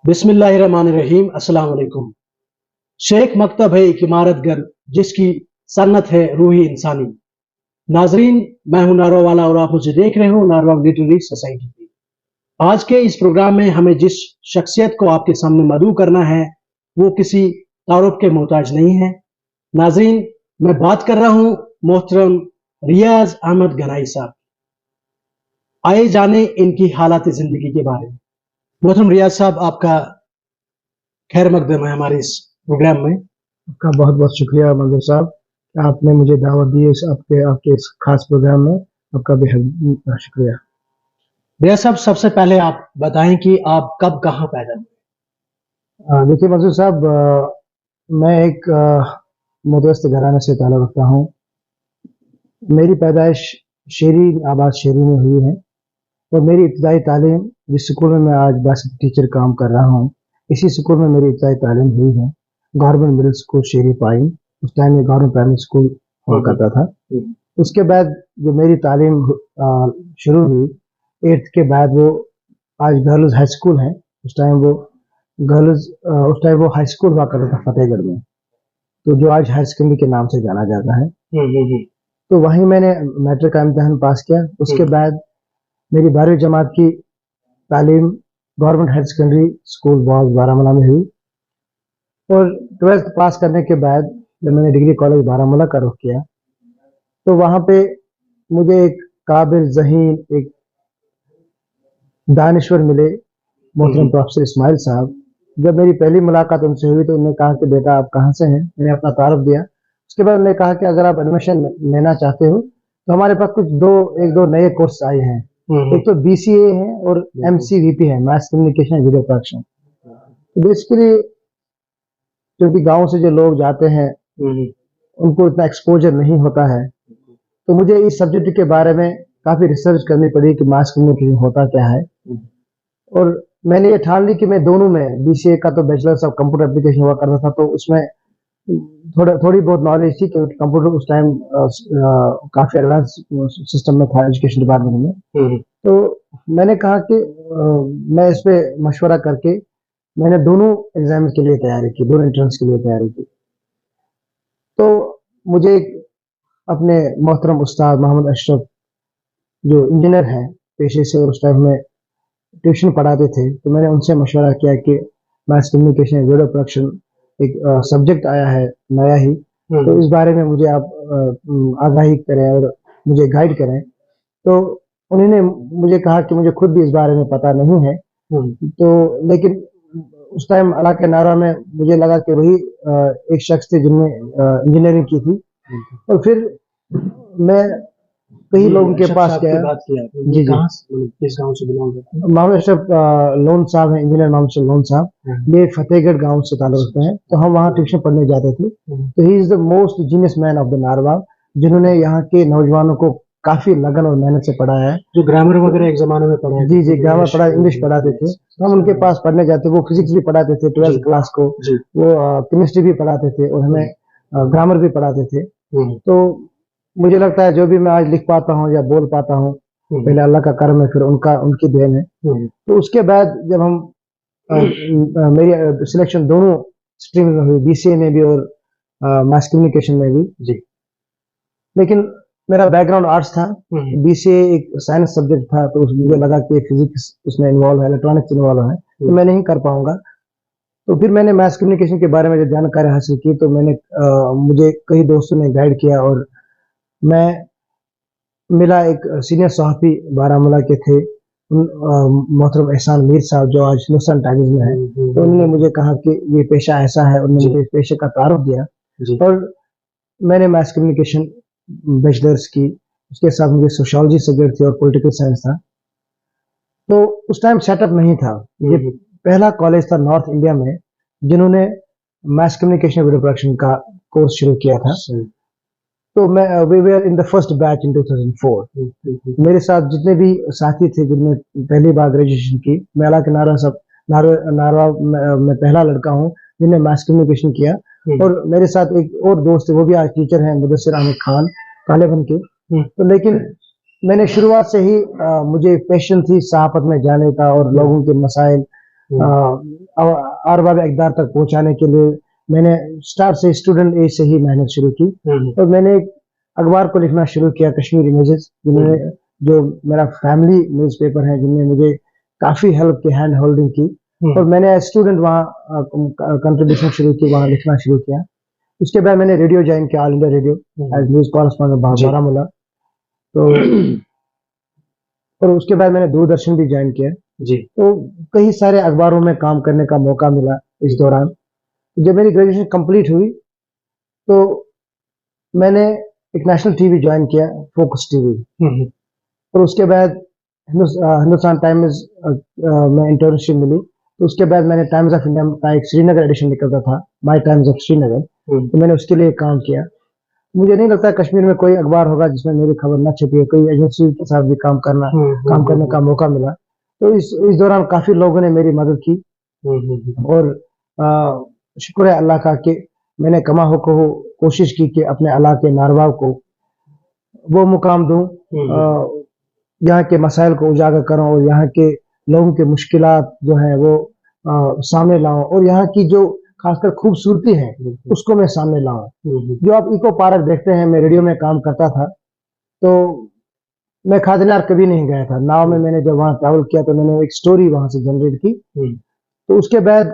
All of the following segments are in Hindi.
बिस्मिल्लाहिर्रहमानिर्रहीम। अस्सलाम वालेकुम। शेख मकतब है एक इमारत घर जिसकी सन्नत है रूही इंसानी। नाजरीन, मैं हूं नारवा वाला और आप मुझे देख रहे हो नारवा लिटरेरी सोसाइटी पे। आज के इस प्रोग्राम में हमें जिस शख्सियत को आपके सामने मदऊ करना है वो किसी तारुफ के मोहताज नहीं है। नाजरीन, मैं बात कर रहा हूं मोहतरम रियाज अहमद गनाई साहब। आए जाने इनकी हालात जिंदगी के बारे में। मोहतरम रियाज साहब, आपका खैर मकदम है हमारे इस प्रोग्राम में। आपका बहुत बहुत शुक्रिया मंजूर साहब, आपने मुझे दावत दी इस आपके आपके इस खास प्रोग्राम में। आपका बेहद शुक्रिया। रियाज साहब, सबसे पहले आप बताएं कि आप कब कहाँ पैदा हुए। देखिए मंजूर साहब, मैं एक मुदस्त घराने से ताल्लुक़ रखता हूँ। मेरी पैदाइश शेरी आबाद शेरी में हुई है और मेरी इब्तदाई तालीम जिस स्कूल में मैं आज बस टीचर काम कर रहा हूँ, इसी स्कूल में मेरी इब्तदाई तालीम हुई है। गवर्नमेंट मिडिल स्कूल शेरी पाइन, उस टाइम में गवर्नमेंट प्राइमरी स्कूल हुआ करता था। उसके बाद जो मेरी तालीम शुरू हुई 8th के बाद, वो आज गर्ल्स हाई स्कूल है, उस टाइम वो हाई स्कूल हुआ करता था फतेहगढ़ में, तो जो आज हायर सेकेंडरी के नाम से जाना जाता है। तो वहीं मैंने मैट्रिक का इम्तिहान पास किया। उसके बाद मेरी 12वीं जमात की तालीम government higher secondary school boys Baramulla में हुई और 12th पास करने के बाद जब मैंने डिग्री कॉलेज बारामूला का रुख किया तो वहाँ पे मुझे एक काबिल ज़हीन, एक दानिश्वर मिले, मोहतरम प्रोफेसर इस्माइल साहब। जब मेरी पहली मुलाकात उनसे हुई तो उन्होंने कहा कि बेटा आप कहाँ से हैं, मैंने अपना तारुफ दिया। उसके बाद उन्होंने कहा कि अगर आप एडमिशन लेना चाहते हो तो हमारे पास कुछ एक दो नए कोर्स आए हैं। एक तो BCA है और MCVP है, मास कम्युनिकेशन वीडियो प्रोडक्शन। तो बेसिकली क्योंकि गांव से जो लोग जाते हैं उनको इतना एक्सपोजर नहीं होता है, तो मुझे इस सब्जेक्ट के बारे में काफ़ी रिसर्च करनी पड़ी कि मास कम्युनिकेशन होता क्या है। और मैंने ये ठान ली कि मैं दोनों में, BCA का तो बैचलर्स ऑफ कंप्यूटर एप्लीकेशन हुआ करता था, तो उसमें थोड़ी बहुत नॉलेज थी क्योंकि कंप्यूटर उस टाइम काफ़ी एडवांस सिस्टम में था एजुकेशन डिपार्टमेंट में। तो मैंने कहा कि मैं इस पे मशवरा करके मैंने दोनों एग्जाम के लिए तैयारी की, दोनों एंट्रेंस के लिए तैयारी की। तो मुझे अपने मोहतरम उस्ताद मोहम्मद अशरफ जो इंजीनियर हैं पेशे से और उस टाइम में ट्यूशन पढ़ाते थे, तो मैंने उनसे मशवरा किया कि मास कम्युनिकेशन वीडियो प्रोडक्शन एक सब्जेक्ट आया है नया ही, तो इस बारे में मुझे आप आगाही करें और मुझे गाइड करें। तो उन्होंने मुझे कहा कि मुझे खुद भी इस बारे में पता नहीं है, तो लेकिन उस टाइम अल्लाह के नारा में मुझे लगा कि वही एक शख्स थे जिनने इंजीनियरिंग की थी। और फिर मैं कई लोगों के पास गया। जी, किस गांव से बिलोंग करते हैं? मोहम्मद अशरफ लोन साहब हैं, इंजीनियर मोहम्मद अशरफ लोन साहब। ये फतेहगढ़ गांव से ताल्लुक़ रखते हैं, तो हम वहाँ ट्यूशन पढ़ने जाते थे। तो he is the most genius man of the नारवा, जिन्होंने यहाँ के नौजवानों को काफी लगन और मेहनत से पढ़ाया है। जो ग्रामर वगैरह एक जमाने में पढ़ा, जी ग्रामर पढ़ा, इंग्लिश पढ़ाते थे, तो हम उनके पास पढ़ने जाते। वो फिजिक्स भी पढ़ाते थे 12th क्लास को, वो केमिस्ट्री भी पढ़ाते थे और हमें ग्रामर भी पढ़ाते थे। तो मुझे लगता है जो भी मैं आज लिख पाता हूँ या बोल पाता हूँ, पहले अल्लाह का करम है, फिर उनकी देन है। तो उसके बाद जब हम मेरी सिलेक्शन दोनों स्ट्रीम में हुई, BCA में भी और मास कम्युनिकेशन में भी जी। लेकिन मेरा बैकग्राउंड आर्ट्स था, BCA एक साइंस सब्जेक्ट था, तो मुझे लगा कि फिजिक्स उसमें इन्वॉल्व है, इलेक्ट्रॉनिक्स इन्वॉल्व है, तो मैं नहीं कर पाऊंगा। तो फिर मैंने मास कम्युनिकेशन के बारे में जब जानकारी हासिल की तो मुझे कई दोस्तों ने गाइड किया और मैं मिला एक सीनियर सहाफ़ी बारामूला के थे, मोहतरम एहसान मीर साहब, जो आज हिंदुस्तान टाइम्स में है। तो उन्होंने मुझे कहा कि ये पेशा ऐसा है, उन्होंने मुझे पेशे का तारुफ दिया और मैंने मास कम्युनिकेशन बैचलर्स की। उसके साथ मुझे सोशियोलॉजी सब्जेक्ट थी और पॉलिटिकल साइंस था। तो उस टाइम सेटअप नहीं था, ये पहला कॉलेज था नॉर्थ इंडिया में जिन्होंने मास कम्युनिकेशन वीडियो प्रोडक्शन का कोर्स शुरू किया था। तो we were in the first batch in 2004। मेरे साथ जितने भी साथी थे जिनने पहली बार ग्रेजुएशन की, मैं अल्लाह के नारवा में पहला लड़का हूँ जिन्हें मास कम्युनिकेशन किया। और मेरे साथ एक और दोस्त है, वो भी आज टीचर हैं, मुदस्सिर अहमद खान कालेबन के। तो लेकिन मैंने शुरुआत से ही मुझे पैशन थी सहाफत में जाने का और लोगों के मसाइल अरबाब इक़दार तक पहुंचाने के लिए मैंने स्टार्ट से स्टूडेंट एज से ही मेहनत शुरू की और मैंने एक अखबार को लिखना शुरू किया, कश्मीरी न्यूज़, जिन्होंने जो मेरा फैमिली न्यूज़पेपर है, जिनने मुझे काफ़ी हेल्प की, हैंड होल्डिंग की और मैंने स्टूडेंट वहाँ कंट्रीब्यूशन शुरू की, वहाँ लिखना शुरू किया। उसके बाद मैंने रेडियो ज्वाइन किया, All India Radio as news correspondent Baramulla. तो और उसके बाद मैंने दूरदर्शन भी ज्वाइन किया जी। तो कई सारे अखबारों में काम करने का मौका मिला इस दौरान। जब मेरी ग्रेजुएशन कंप्लीट हुई तो मैंने एक नेशनल टीवी ज्वाइन किया, फोकस टीवी, और उसके बाद हिंदुस्तान टाइम्स में इंटर्नशिप मिली। तो उसके बाद मैंने टाइम्स ऑफ इंडिया का एक श्रीनगर एडिशन निकलता था, माय टाइम्स ऑफ श्रीनगर, तो मैंने उसके लिए काम किया। मुझे नहीं लगता कश्मीर में कोई अखबार होगा जिसमें मेरी खबर न छपी है, कोई एजेंसी के साथ भी काम करने का मौका मिला। तो इस दौरान काफी लोगों ने मेरी मदद की और शुक्र है अल्लाह का कि मैंने कमा हो को कोशिश की कि अपने इलाके नारवाव को वो मुकाम दूं, यहाँ के मसाइल को उजागर करूं और यहाँ के लोगों के मुश्किलात जो है वो सामने लाऊं और यहाँ की जो खासकर खूबसूरती है उसको मैं सामने लाऊं। जो आप इको पार्क देखते हैं, मैं रेडियो में काम करता था तो मैं खादिनार कभी नहीं गया था। नाव में मैंने जब वहाँ ट्रैवल किया तो मैंने एक स्टोरी वहाँ से जनरेट की। तो उसके बाद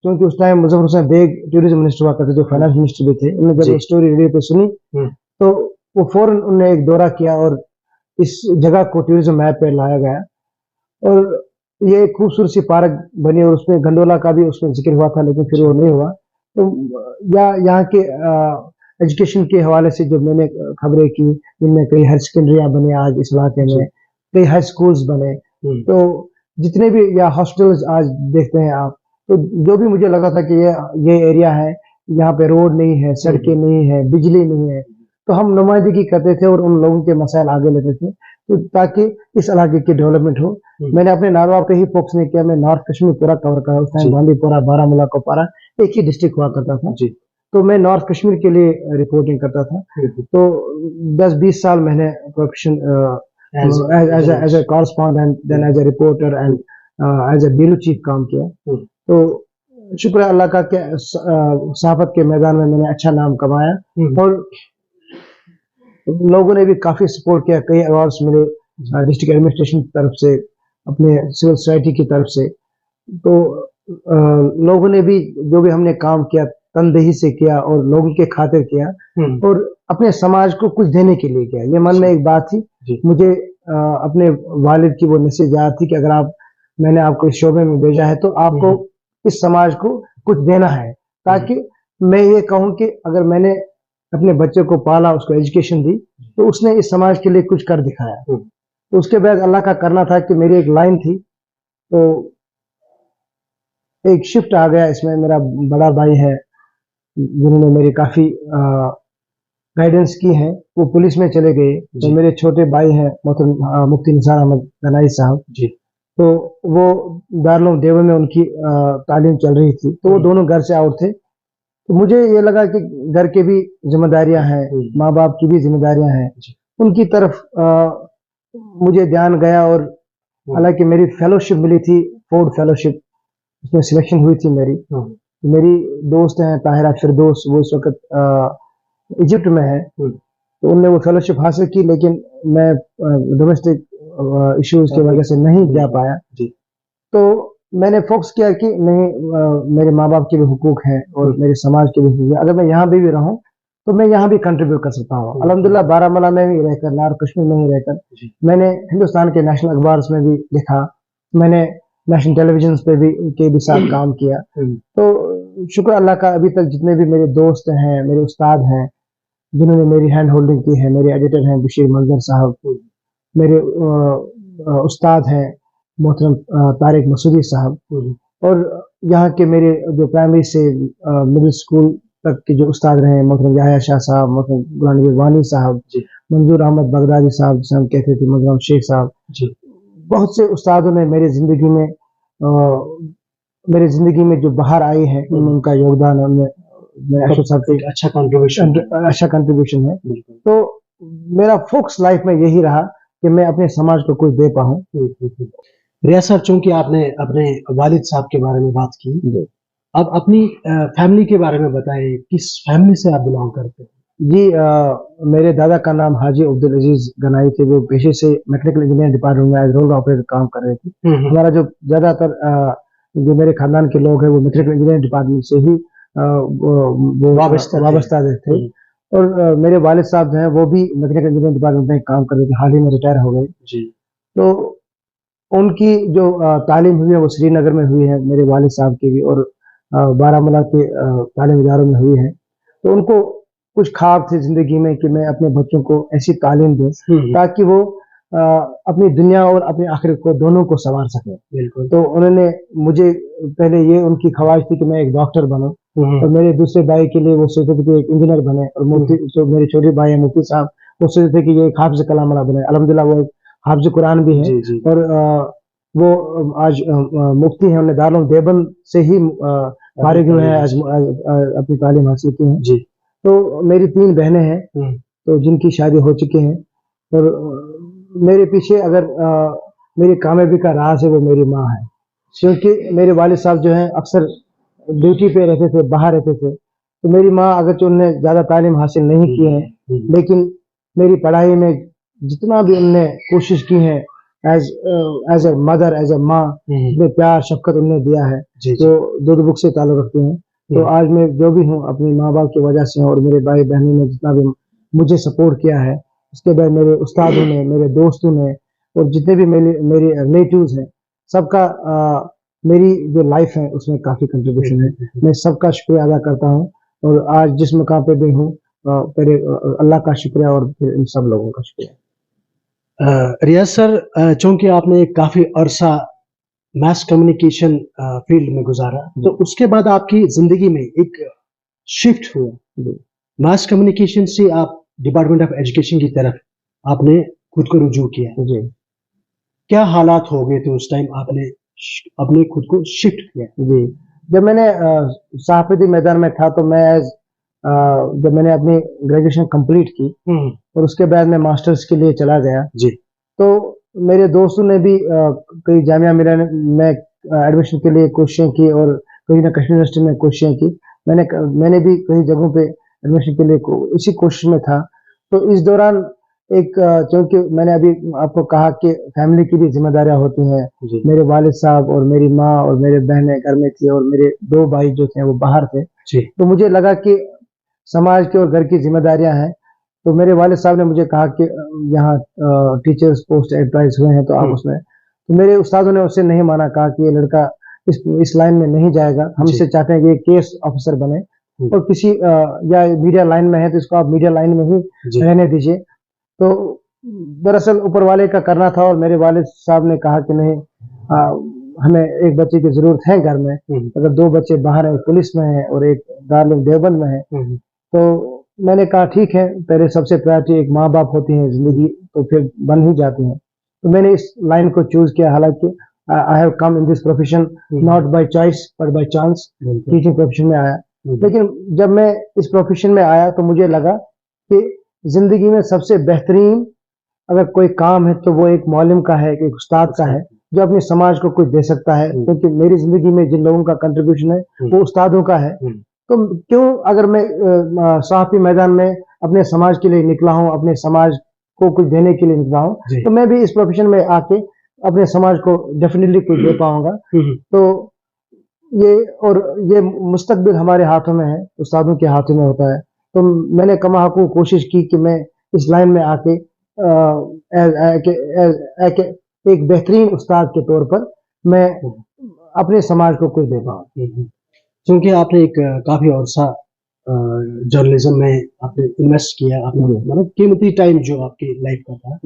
क्योंकि उस time Muzaffar Hussain Beg tourism minister हुआ करते, जो फाइनेंस मिनिस्टर भी थे, उन्होंने जब स्टोरी रेडियो पे सुनी तो वो फौरन उन्होंने एक दौरा किया और इस जगह को टूरिज्म मैप पे लाया गया और ये एक खूबसूरत सी पार्क बनी और उसमें गंडोला का भी उसमें जिक्र हुआ था, लेकिन फिर वो नहीं हुआ। तो यहाँ के एजुकेशन के हवाले से जो मैंने खबरें की, जिनमें कई हायर सेकेंडरियाँ बने आज इस इलाके में, कई हाई स्कूल्स बने, तो जितने भी या हॉस्टल्स आज देखते हैं आप, तो जो भी मुझे लगा था कि ये एरिया है, यहाँ पे रोड नहीं है, सड़कें नहीं है, बिजली नहीं है, तो हम नुमाइंदगी करते थे और उन लोगों के मसाइल आगे लेते थे तो ताकि इस इलाके की डेवलपमेंट हो। मैंने अपने नारवाव पे ही फोकस नहीं किया, मैं नॉर्थ कश्मीर पूरा कवर करा। उस टाइम बांदीपोरा, बारामूला, कुपवारा एक ही डिस्ट्रिक्ट हुआ करता था जी। तो मैं नॉर्थ कश्मीर के लिए रिपोर्टिंग करता था। तो 10-20 साल मैंने profession as a correspondent, then as a reporter and as a bureau chief काम किया। तो शुक्र है अल्लाह का कि सहाफत के मैदान में मैंने अच्छा नाम कमाया और लोगों ने भी काफी सपोर्ट किया। कई अवार्ड्स मिले डिस्ट्रिक्ट एडमिनिस्ट्रेशन की तरफ से, अपने सिविल सोसाइटी की तरफ से। तो लोगों ने भी जो भी हमने काम किया तनदेही से किया और लोगों के खातिर किया और अपने समाज को कुछ देने के लिए किया। ये मन में एक बात थी, मुझे अपने वालिद की वो नसीहत याद थी कि अगर मैंने आपको इस शोबे में भेजा है तो आपको इस समाज को कुछ देना है, ताकि मैं ये कहूँ कि अगर मैंने अपने बच्चे को पाला, उसको एजुकेशन दी, तो उसने इस समाज के लिए कुछ कर दिखाया। तो उसके बाद अल्लाह का करना था कि मेरी एक लाइन थी, तो एक शिफ्ट आ गया इसमें। मेरा बड़ा भाई है जिन्होंने मेरी काफी गाइडेंस की है, वो पुलिस में चले गए। तो मेरे छोटे भाई हैं मुफ्ती निसार अहमद गनाई साहब जी, तो वो दारुल देवबंद में उनकी तालीम चल रही थी, तो वो दोनों घर से आउट थे। तो मुझे ये लगा कि घर के भी जिम्मेदारियां हैं, माँ बाप की भी जिम्मेदारियां हैं, उनकी तरफ मुझे ध्यान गया। और हालांकि मेरी फेलोशिप मिली थी, फोर्ड फेलोशिप, उसमें सिलेक्शन हुई थी मेरी। मेरी दोस्त हैं ताहिरा फिरदौस, वो इस वक्त इजिप्ट में है, तो उनने वो फेलोशिप हासिल की, लेकिन मैं डोमेस्टिक इश्यूज की वजह से नहीं जा पाया। तो मैंने फोकस किया कि नहीं, मेरे माँ बाप के भी हुकूक हैं और मेरे समाज के भी हुकूक हैं, अगर मैं यहाँ भी रहूं तो मैं यहाँ भी कंट्रीब्यूट कर सकता हूँ। अल्हम्दुलिल्लाह बारामूला में भी रहकर, नॉर्थ कश्मीर में ही रहकर मैंने हिंदुस्तान के नेशनल अखबार में भी लिखा, मैंने नेशनल टेलीविजन पे भी के भी साथ काम किया। तो शुक्र अल्लाह का, अभी तक जितने भी मेरे दोस्त हैं, मेरे उस्ताद हैं जिन्होंने मेरी हैंड होल्डिंग की है, मेरे एडिटर हैं बशीर मंजर साहब, मेरे उस्ताद हैं मोहतरम तारिक मसूदी साहब, और यहाँ के मेरे जो प्राइमरी से मिडिल स्कूल तक के जो उस्ताद रहे, मोहतरम याहया शाह साहब, मोहतरम गुलाम नबी वानी साहब, मंजूर अहमद बगदादी साहब जिसे हम कहते थे, मोहतरम शेख साहब, बहुत से उस्तादों ने मेरी जिंदगी में जो बाहर आई है उनका योगदान है, उनमें अच्छा कंट्रीब्यूशन है। तो मेरा फोकस लाइफ में यही रहा कि मैं अपने समाज को कुछ दे पाऊँ। रियाज सर, चूंकि आपने अपने वालिद साहब के बारे में बात की, जी अब अपनी फैमिली के बारे में बताइए, किस फैमिली से आप बिलोंग करते हैं? जी मेरे दादा का नाम हाजी अब्दुल अजीज गनाई थे। वो पेशे से मैकेनिकल इंजीनियरिंग डिपार्टमेंट में एज रोल ऑपरेटर काम कर रहे थे। हमारा जो ज्यादातर जो मेरे खानदान के लोग हैं वो मैकेनिकल इंजीनियरिंग डिपार्टमेंट से ही वो वाबस्ता थे। और मेरे वालिद साहब जो हैं वो भी मैकेनिकल इंजीनियरिंग डिपार्टमेंट में काम कर रहे थे, हाल ही में रिटायर हो गए। जी। तो उनकी जो तालीम हुई है वो श्रीनगर में हुई है, मेरे वालिद साहब की भी, और बारामूला के तालीम इदारों में हुई है। तो उनको कुछ ख्वाब थे ज़िंदगी में कि मैं अपने बच्चों को ऐसी तालीम दूँ ताकि वो अपनी दुनिया और अपनी आखिरत को दोनों को सँवार सकें। बिल्कुल। तो उन्होंने मुझे पहले ये उनकी ख्वाहिश थी कि मैं एक डॉक्टर बनूँ, और मेरे दूसरे भाई के लिए वो सोचते थे कि एक इंजीनियर बने, और मुफ्ती जो मेरे छोटे भाई हैं मुफ्ती साहब, वो सोचते थे कि ये एक हाफ़िज़ कलाम वाला बने। अल्हम्दुलिल्लाह वो एक हाफ़िज़ कुरान भी हैं। जी, जी। और वो आज मुफ्ती हैं, उन्होंने दारुल देवबंद से ही फारिग हुए हैं, अपनी तालीम हासिल की है। जी। तो मेरी 3 बहनें हैं, तो जिनकी शादी हो चुकी हैं। और मेरे पीछे अगर मेरी कामयाबी का राज़ है वो मेरी माँ है। क्योंकि मेरे वालिद साहब जो हैं अक्सर ड्यूटी पे रहते थे, बाहर रहते थे। तो मेरी माँ अगरचे उन्होंने ज़्यादा तालीम हासिल नहीं की है, लेकिन मेरी पढ़ाई में जितना भी उन्होंने कोशिश की है as a mother, as a माँ, इतने प्यार शफ़क़त उन्होंने दिया है, जो दूध बुक से ताल्लुक़ रखते हैं। तो आज मैं जो भी हूँ अपने माँ-बाप की वजह से, और मेरे भाई-बहनों ने जितना भी मुझे सपोर्ट किया है, उसके बाद मेरे उस्तादों ने, मेरे दोस्तों ने, और जितने भी मेरे रिलेटिव्स हैं, सबका मेरी जो लाइफ है उसमें काफ़ी कंट्रीब्यूशन है। मैं सबका शुक्रिया अदा करता हूँ, और आज जिस मुकाम पे भी हूँ पहले अल्लाह का शुक्रिया और फिर इन सब लोगों का शुक्रिया। रियाज सर, चूंकि आपने काफ़ी अरसा मास कम्युनिकेशन फील्ड में गुजारा, तो उसके बाद आपकी ज़िंदगी में एक शिफ्ट हुआ। जी, मास कम्युनिकेशन से आप डिपार्टमेंट ऑफ एजुकेशन की तरफ आपने खुद को रुजू किया। जी, क्या हालात हो गए थे उस टाइम आपने अपने खुद को शिफ्ट किया? जी। जब मैंने सहाफ़ती मैदान में था तो मैं जब मैंने अपनी ग्रेजुएशन कंप्लीट की और उसके बाद मैं मास्टर्स के लिए चला गया, जी। तो मेरे दोस्तों ने भी कई जामिया मिलिया में एडमिशन के लिए कोशिशें की, और कहीं ना कश्मीर यूनिवर्सिटी में कोशिशें की। मैंने भी कई जगहों पे एडमिशन के लिए इसी कोशिश में था। तो इस दौरान एक चूँकि मैंने अभी आपको कहा कि फैमिली की भी ज़िम्मेदारियाँ होती हैं। जी। मेरे वालिद साहब और मेरी माँ और मेरे बहनें घर में थी, और मेरे 2 भाई जो थे वो बाहर थे। जी। तो मुझे लगा कि समाज की और घर की ज़िम्मेदारियाँ हैं। तो मेरे वालिद साहब ने मुझे कहा कि यहाँ टीचर्स पोस्ट एडवर्टाइज़ हुए हैं तो आप उसमें, तो मेरे उस्तादों ने उससे नहीं माना, कहा कि ये लड़का इस लाइन में नहीं जाएगा। हम इससे चाहते हैं कि ये केस ऑफिसर बने, और किसी या मीडिया लाइन में है तो इसको आप मीडिया लाइन में ही रहने दीजिए। तो दरअसल ऊपर वाले का करना था, और मेरे वालिद साहब ने कहा कि नहीं, हमें एक बच्चे की ज़रूरत है घर में। अगर 2 बच्चे बाहर हैं, एक पुलिस में है और एक दारुल देवबंद में है, तो मैंने कहा ठीक है, पहले सबसे प्रायोरिटी एक माँ-बाप होती है ज़िंदगी, तो फिर बन ही जाती हैं। तो मैंने इस लाइन को चूज़ किया, हालाँकि I have come in this profession not by choice but by chance, teaching profession में आया। लेकिन जब मैं इस प्रोफेशन में आया तो मुझे लगा कि ज़िंदगी में सबसे बेहतरीन अगर कोई काम है तो वो एक मौलिम का है, एक उस्ताद का है, जो अपने समाज को कुछ दे सकता है। क्योंकि मेरी ज़िंदगी में जिन लोगों का कंट्रीब्यूशन है वो उस्तादों का है। तो क्यों, अगर मैं सहाफ़ी मैदान में अपने समाज के लिए निकला हूँ, अपने समाज को कुछ देने के लिए निकला हूँ, तो मैं भी इस प्रोफेशन में आके अपने समाज को डेफिनिटली कुछ दे पाऊँगा। तो ये और ये मुस्तकबिल हमारे हाथों में है, उस्तादों के हाथों में होता है। तो मैंने कमा-हक़ूक़ कोशिश की कि मैं इस लाइन में आके एक बेहतरीन उस्ताद के तौर पर मैं अपने समाज को कुछ दे पाऊँ। क्योंकि आपने एक काफ़ी अरसा जर्नलिज्म में आपने इन्वेस्ट किया, आपने मतलब कीमती टाइम जो आपकी लाइफ का था,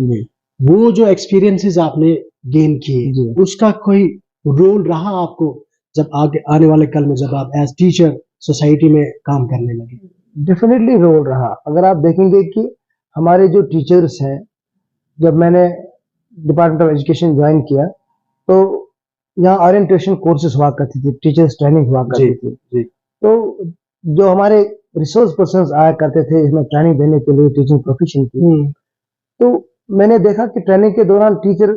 वो जो एक्सपीरियंसेस आपने गेन किए, उसका कोई रोल रहा आपको जब आगे आने वाले कल में जब आप एज टीचर सोसाइटी में काम करने लगे? डेफिनेटली रोल रहा। अगर आप देखेंगे कि हमारे जो टीचर्स हैं, जब मैंने डिपार्टमेंट ऑफ एजुकेशन ज्वाइन किया, तो यहाँ ओरिएंटेशन कोर्सेज हुआ करती थी, टीचर्स ट्रेनिंग हुआ करती थी। तो जो हमारे रिसोर्स पर्सन्स आया करते थे इसमें ट्रेनिंग देने के लिए टीचिंग प्रोफेशन की, तो मैंने देखा कि ट्रेनिंग के दौरान टीचर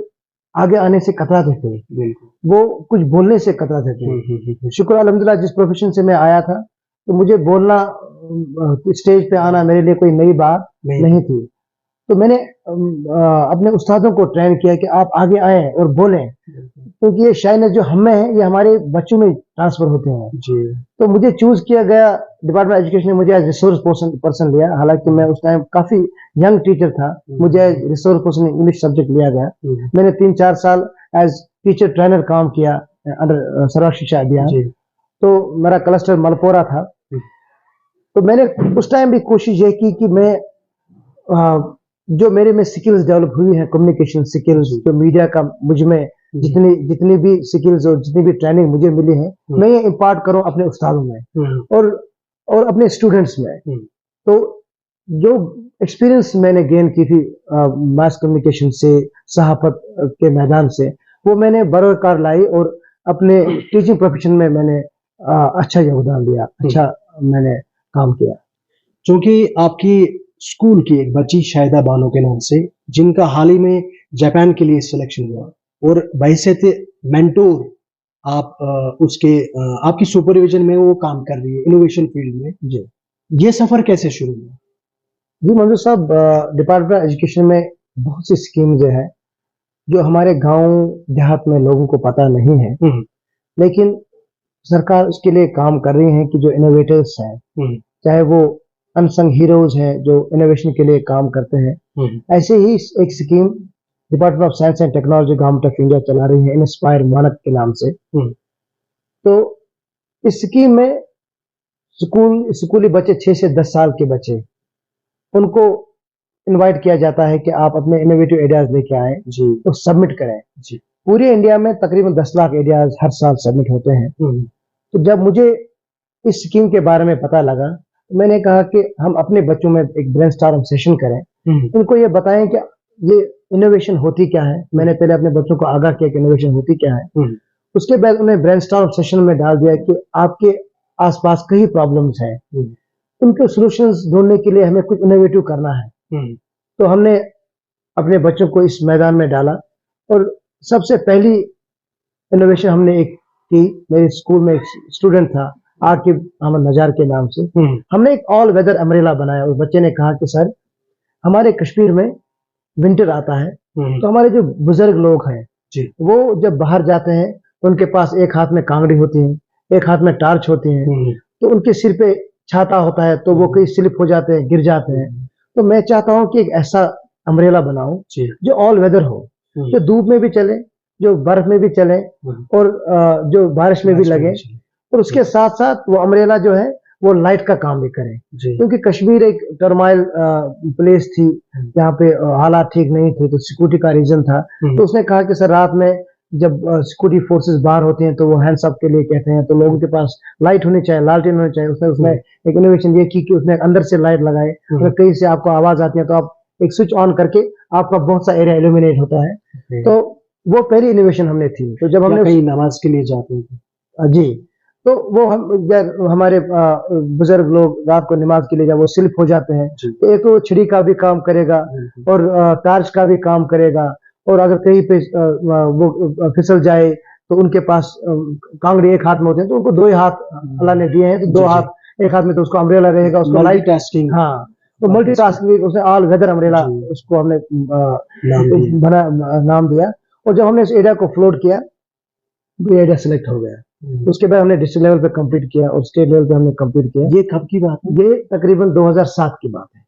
आगे आने से कतराते थे, बिल्कुल। वो कुछ बोलने से कतराते थे। शुक्र अल्हम्दुलिल्लाह जिस प्रोफेशन से मैं आया था, तो मुझे बोलना स्टेज पे आना मेरे लिए कोई नई बात नहीं थी। तो मैंने अपने उस्तादों को ट्रेन किया कि आप आगे आएँ और बोलें, क्योंकि ये शायनेस जो हम में है, ये हमारे बच्चों में ट्रांसफर होते हैं। जी। तो मुझे चूज़ किया गया, डिपार्टमेंट एजुकेशन ने मुझे एज़ रिसोर्स पर्सन लिया, हालाँकि मैं उस टाइम काफ़ी यंग टीचर था, मुझे as resource person English subject लिया गया। मैंने 3-4 साल एज़ टीचर ट्रेनर काम किया अंडर सर्व शिक्षा अभियान। जी। तो मेरा क्लस्टर मलपोरा था। तो मैंने उस टाइम भी कोशिश ये की कि मैं जो मेरे में स्किल्स डेवलप हुई हैं, कम्युनिकेशन स्किल्स, जो मीडिया का मुझ में जितनी भी स्किल्स और जितनी भी ट्रेनिंग मुझे मिली है, मैं ये इम्पार्ट करूँ अपने उस्तादों में और अपने स्टूडेंट्स में। तो जो एक्सपीरियंस मैंने गेन की थी मास कम्युनिकेशन से, सहाफत के मैदान से, वो मैंने बरकरार लाई और अपने टीचिंग प्रोफेशन में मैंने अच्छा योगदान दिया, अच्छा मैंने काम किया। चूंकि आपकी स्कूल की एक बच्ची शाहिदा बानो के नाम से, जिनका हाल ही में जापान के लिए सिलेक्शन हुआ, और बहैसियत मेंटोर आप आपकी सुपरविजन में वो काम कर रही है इनोवेशन फील्ड में। जी। ये सफर कैसे शुरू हुआ? जी मंजूर साहब, डिपार्टमेंट एजुकेशन में बहुत सी स्कीम्स है जो हमारे गांव देहात में लोगों को पता नहीं है, लेकिन सरकार उसके लिए काम कर रही है कि जो इनोवेटर्स हैं, चाहे वो अनसंग हीरोज हैं जो इनोवेशन के लिए काम करते हैं, ऐसे ही एक scheme department of science and technology government of India चला रही है इंस्पायर मानक के नाम से। तो इस स्कीम में स्कूली बच्चे 6 से 10 साल के बच्चे, उनको इनवाइट किया जाता है कि आप अपने इनोवेटिव आइडियाज लेके आए जी, तो सबमिट करें जी। पूरे इंडिया में तकरीबन 10 लाख आइडियाज हर साल सबमिट होते हैं। तो जब मुझे इस स्कीम के बारे में पता लगा, तो मैंने कहा कि हम अपने बच्चों में एक ब्रेनस्टॉर्म सेशन करें, उनको ये बताएं कि ये इनोवेशन होती क्या है। मैंने पहले अपने बच्चों को आगाह किया कि इनोवेशन होती क्या है। उसके बाद उन्हें ब्रेनस्टॉर्म सेशन में डाल दिया कि आपके आसपास कई प्रॉब्लम्स हैं, उनके सॉल्यूशंस ढूंढने के लिए हमें कुछ इनोवेटिव करना है। तो हमने अपने बच्चों को इस मैदान में डाला और सबसे पहली इनोवेशन हमने एक की, मेरे स्कूल में एक स्टूडेंट था आकिब अहमद नजार के नाम से, हमने एक ऑल वेदर अम्ब्रेला बनाया। उस बच्चे ने कहा कि सर, हमारे कश्मीर में विंटर आता है, तो हमारे जो बुजुर्ग लोग हैं वो जब बाहर जाते हैं तो उनके पास एक हाथ में कांगड़ी होती है, एक हाथ में टार्च होती है, तो उनके सिर पे छाता होता है, तो वो कहीं स्लिप हो जाते हैं, गिर जाते हैं। तो मैं चाहता हूं कि एक ऐसा अम्ब्रेला बनाऊं जो ऑल वेदर हो, जो धूप में भी चले, जो बर्फ में भी चले और जो बारिश में भी लगे, और उसके साथ साथ वो अम्ब्रेला जो है वो लाइट का काम भी करे, क्योंकि कश्मीर एक टर्माइल प्लेस थी, जहाँ पे हालात ठीक नहीं थे, तो सिक्योरिटी का रीजन था। तो उसने कहा कि सर, रात में जब सिक्योरिटी फोर्सेस बाहर होते हैं तो वो हैंड्स अप के लिए कहते हैं, तो लोगों के पास लाइट होनी चाहिए, लालटेन होनी चाहिए। उसने एक इनोवेशन ये की कि उसने अंदर से लाइट लगाए, अगर कहीं से आपको आवाज आती है तो आप एक स्विच ऑन करके आपका बहुत सा एरिया इल्यूमिनेट होता है। तो वो पहली इनोवेशन हमने थी। तो जब हमने कहीं नमाज के लिए जाते थे जी, तो वो हमारे बुजुर्ग लोग रात को नमाज के लिए जब वो स्लिप हो जाते हैं, तो एक तो छिड़ी का भी काम करेगा और टार्च का भी काम करेगा, और अगर कहीं पे वो फिसल जाए तो उनके पास कांगड़ी एक हाथ में होते हैं, तो उनको 2 ही हाथ अल्लाह ने दिए हैं, तो 2 हाथ, एक हाथ में तो उसको अम्ब्रेला रहेगा, उसको मल्टीटास्किंग। हाँ, तो मल्टीटास्किंग, उसने ऑल वेदर अम्ब्रेला उसको हमने नाम दिया। और जब हमने इस एरिया को फ्लोट किया, वो एरिया सिलेक्ट हो गया। उसके बाद हमने डिस्ट्रिक्ट लेवल पे कंप्लीट किया और स्टेट लेवल पे हमने कंप्लीट किया। ये कब की बात है? ये तकरीबन 2007 की बात है।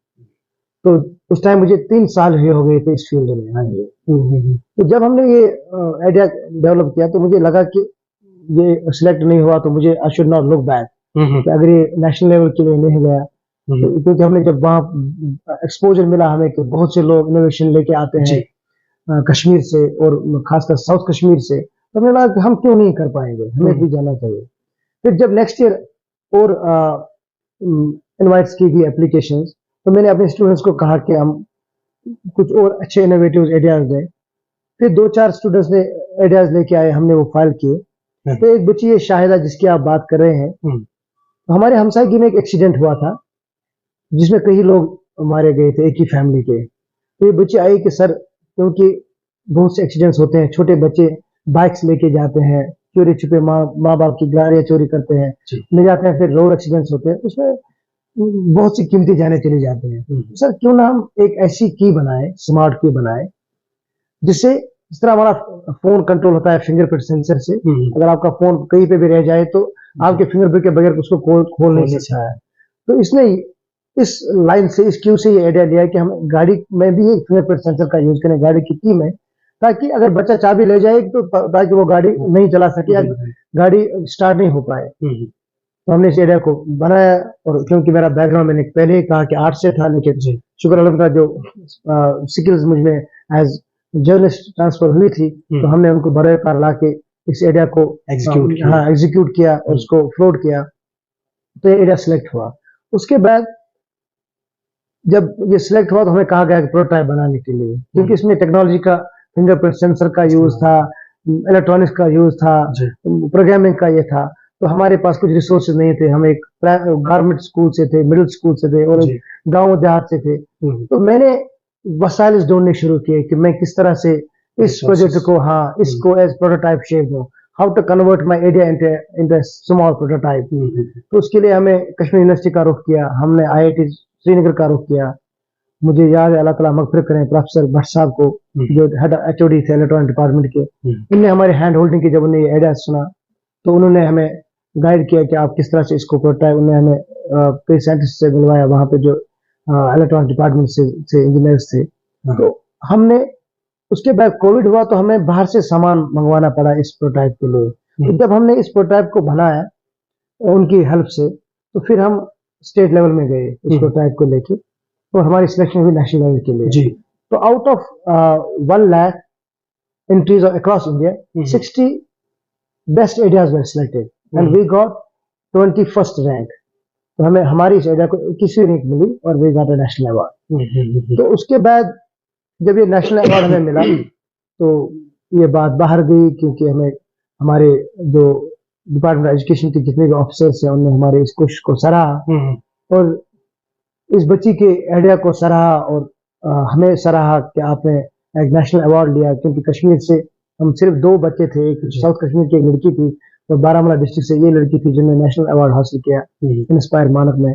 तो उस टाइम मुझे 3 साल ही हो गए थे इस फील्ड में आए हुए। तो जब हमने ये आइडिया डेवलप किया, तो मुझे लगा कि ये सिलेक्ट नहीं हुआ तो मुझे I should not look back, कि अगर ये नेशनल लेवल के लिए नहीं गया, तो क्योंकि हमने जब वहाँ एक्सपोजर मिला हमें कि बहुत से लोग इनोवेशन लेके आते हैं कश्मीर से और खासकर साउथ कश्मीर से, तो हमें लगा कि हम क्यों नहीं कर पाएंगे, हमें भी जाना चाहिए। फिर जब नेक्स्ट ईयर और इनवाइट्स की गई एप्लीकेशंस, तो मैंने अपने स्टूडेंट्स को कहा कि हम कुछ और अच्छे इनोवेटिव आइडियाज दें। फिर 2-4 स्टूडेंट्स ने आइडियाज लेके आए, हमने वो फाइल किए। तो एक बच्ची है शाहिदा, जिसकी आप बात कर रहे हैं, तो हमारे हमसायगी में एक एक्सीडेंट हुआ था जिसमें कई लोग मारे गए थे, एक ही फैमिली के। तो ये बच्ची आई कि सर, क्योंकि बहुत से एक्सीडेंट्स होते हैं, छोटे बच्चे बाइक्स लेके जाते हैं, चोरी छुपे माँ बाप की गाड़ियां चोरी करते हैं, जी। ले जाते हैं, फिर रोड एक्सीडेंट्स होते हैं, उसमें बहुत सी कीमती जाने चली जाते हैं। सर क्यों ना हम एक ऐसी की बनाए, स्मार्ट की बनाए, जिससे इस तरह हमारा फोन कंट्रोल होता है फिंगरप्रिंट सेंसर से। अगर आपका फोन कहीं पे भी रह जाए तो आपके फिंगरप्रिंट के बगैर उसको खोल नहीं सकता है। तो इसने इस लाइन से, इस क्यू से ये आइडिया लिया कि हम गाड़ी में भी एक फिंगरप्रिंट सेंसर का यूज करें गाड़ी की की में, ताकि अगर बच्चा चाबी ले जाए तो ताकि वो गाड़ी नहीं चला सके या गाड़ी स्टार्ट नहीं हो पाए। तो हमने इस आइडिया को बनाया, और क्योंकि मेरा बैकग्राउंड मैंने पहले ही कहा कि आर्ट से था, लेकिन शुक्र अल्लाह का जो स्किल्स मुझ में एज जर्नलिस्ट ट्रांसफर हुई थी, तो हमने उनको बड़े कार ला के इस आइडिया को एग्जीक्यूट किया और उसको फ्लोट किया, तो ये आइडिया सिलेक्ट हुआ। उसके बाद जब ये सिलेक्ट हुआ तो हमें कहा गया कि प्रोटोटाइप बनाने के लिए, क्योंकि इसमें टेक्नोलॉजी का फिंगरप्रिंट सेंसर का यूज था, इलेक्ट्रॉनिक्स का यूज था, प्रोग्रामिंग का ये था, तो हमारे पास कुछ रिसोर्सेज नहीं थे। हम एक गवर्नमेंट स्कूल से थे, मिडिल स्कूल से थे और गांव देहात से थे। तो मैंने वसाइल ढूंढने शुरू किए कि मैं किस तरह से इस प्रोजेक्ट को, इसको एज प्रोटोटाइप शेप दूं, how to convert my idea into small prototype. तो उसके लिए हमें कश्मीर यूनिवर्सिटी का रुख किया, हमने IIT श्रीनगर का रुख किया। मुझे याद है, अल्लाह ताला मगफिरत करें, प्रोफेसर भट्ट साहब को, जो हेड HOD थे इलेक्ट्रॉनिक डिपार्टमेंट के, इनने हमारे हैंड होल्डिंग की, जब उन्हें ये आइडिया सुना तो उन्होंने हमें गाइड किया कि आप किस तरह से इसको प्रोटोटाइप। उन्होंने हमें कई साइंटिस्ट से मिलवाया वहां पे, जो इलेक्ट्रॉनिक डिपार्टमेंट से इंजीनियर्स थे। तो हमने, उसके बाद कोविड हुआ तो हमें बाहर से सामान मंगवाना पड़ा इस प्रोटोटाइप के लिए। तो जब हमने इस प्रोटोटाइप को बनाया उनकी हेल्प से, तो फिर हम स्टेट लेवल में गए इस प्रोटोटाइप को लेके, और हमारी सिलेक्शन हुई नेशनल लेवल के लिए। तो out of 1 lakh entries across India, 60 best ideas were selected and we got 21st rank. तो हमें हमारी इस आइडिया को 21वीं रैंक मिली और we got a national award. तो उसके बाद जब ये नेशनल अवार्ड हमें मिला तो ये बात बाहर गई, क्योंकि हमें हमारे जो डिपार्टमेंट ऑफ एजुकेशन के जितने भी ऑफिसर्स हैं उन्होंने हमारे इस कोशिश को सराहा और इस बच्ची के आइडिया को सराहा, और हमें सराहा कि आपने एक नेशनल अवार्ड लिया। क्योंकि कश्मीर से हम सिर्फ 2 बच्चे थे, एक साउथ कश्मीर की एक लड़की थी और बारामूला डिस्ट्रिक्ट से ये लड़की थी जिन्होंने नेशनल अवार्ड हासिल किया इंस्पायर मानक में।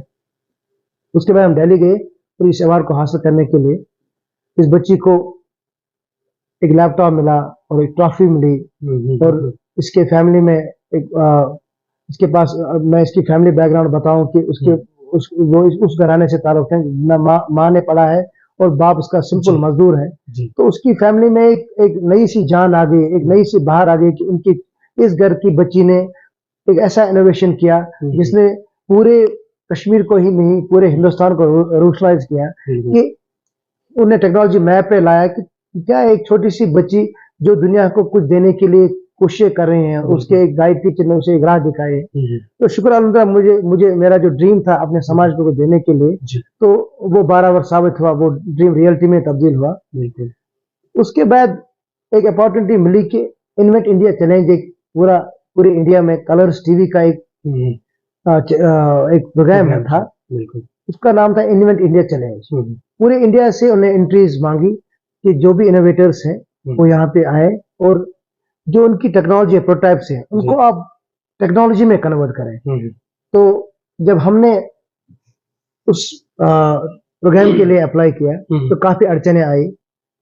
उसके बाद हम दिल्ली गए और इस अवार्ड को हासिल करने के लिए इस बच्ची को एक लैपटॉप मिला और एक ट्रॉफी मिली। और इसके फैमिली में इसके पास, मैं इसकी फैमिली बैकग्राउंड बताऊं कि वो उस घराने से ताल्लुक है, माँ ने पढ़ा है और बाप उसका सिंपल मजदूर है। तो उसकी फैमिली में एक नई सी जान आ गई, एक नई सी बाहर आ गई कि उनकी इस घर की बच्ची ने एक ऐसा इनोवेशन किया जिसने पूरे कश्मीर को ही नहीं पूरे हिंदुस्तान को रेवोल्यूशनाइज किया। कि उन्हें टेक्नोलॉजी मैप पे लाया कि क्या एक छोटी सी बच्ची जो दुनिया को कुछ देने के लिए कोशिशें कर रहे हैं, उसके एक गाइड टीचर ने उसे एक राह दिखाई। तो शुक्र अल्हम्दुलिल्लाह, मुझे मेरा जो ड्रीम था अपने समाज को देने के लिए, तो वो 12 वर्ष साबित हुआ, वो ड्रीम रियलिटी में तब्दील हुआ। उसके बाद एक अपॉर्चुनिटी मिली कि इन्वेंट इंडिया चैलेंज, एक पूरे इंडिया में कलर्स टीवी का एक प्रोग्राम था, उसका नाम था इन्वेंट इंडिया चैलेंज। पूरे इंडिया से उन्हें एंट्रीज मांगी कि जो भी इनोवेटर्स हैं वो यहाँ पे आए और जो उनकी टेक्नोलॉजी प्रोटोटाइप्स हैं उनको आप टेक्नोलॉजी में कन्वर्ट करें। तो जब हमने उस प्रोग्राम के लिए अप्लाई किया तो काफी अड़चने आई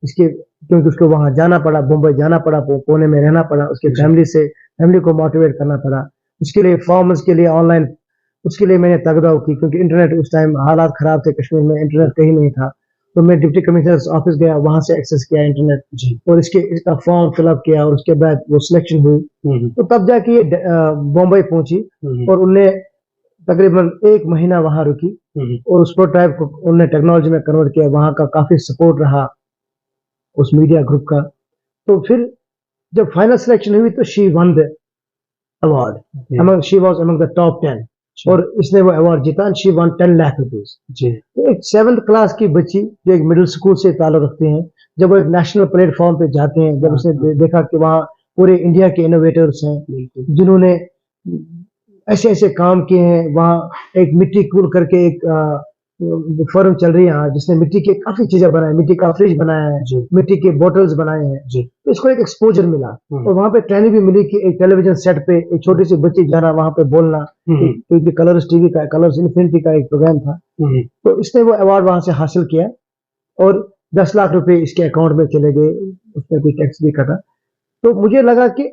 इसके, क्योंकि उसको वहां जाना पड़ा, मुंबई जाना पड़ा, पुणे में रहना पड़ा, उसके फैमिली को मोटिवेट करना पड़ा। उसके लिए फॉर्म्स के लिए ऑनलाइन, उसके लिए मैंने तगदाव की, क्योंकि इंटरनेट उस टाइम हालात खराब थे कश्मीर में, इंटरनेट कहीं नहीं था। तो मैं डिप्टी कमिश्नर ऑफिस गया, वहां से एक्सेस किया इंटरनेट और इसका फॉर्म फिलअप किया और उसके बाद वो सिलेक्शन हुई। तो तब जाके ये बॉम्बे पहुंची और उनने तकरीबन 1 महीना वहां रुकी और उस प्रोटोटाइप को उन्होंने टेक्नोलॉजी में कन्वर्ट किया। वहां का काफी सपोर्ट रहा उस मीडिया ग्रुप का। तो फिर जब फाइनल सिलेक्शन हुई तो she one the award, she was among the top 10 और इसने वो अवार्ड जीता। She one 10 lakh rupees. तो एक 7th क्लास की बच्ची जो एक मिडिल स्कूल से ताल्लुक रखते हैं, जब वो एक नेशनल प्लेटफॉर्म पे जाते हैं, जब उसने देखा कि वहाँ पूरे इंडिया के इनोवेटर्स हैं जिन्होंने ऐसे ऐसे काम किए हैं, वहाँ एक मिट्टी कूल करके एक फर्म चल रही है यहाँ, जिसने मिट्टी के काफी चीजें बनाई, मिट्टी का फ्रिज बनाया है, मिट्टी के बोटल्स बनाए हैं, तो इसको एक एक्सपोजर मिला और वहाँ पे ट्रेनिंग भी मिली कि एक टेलीविजन सेट पे एक छोटी सी बच्ची जाना, वहाँ पे बोलना, क्योंकि कलर्स टीवी का, कलर्स इन्फिनिटी का एक प्रोग्राम था, तो इसने वो अवार्ड वहां से हासिल किया और 10 लाख रुपए इसके अकाउंट में चले गए, उसमें कोई टैक्स भी कटा। तो मुझे लगा कि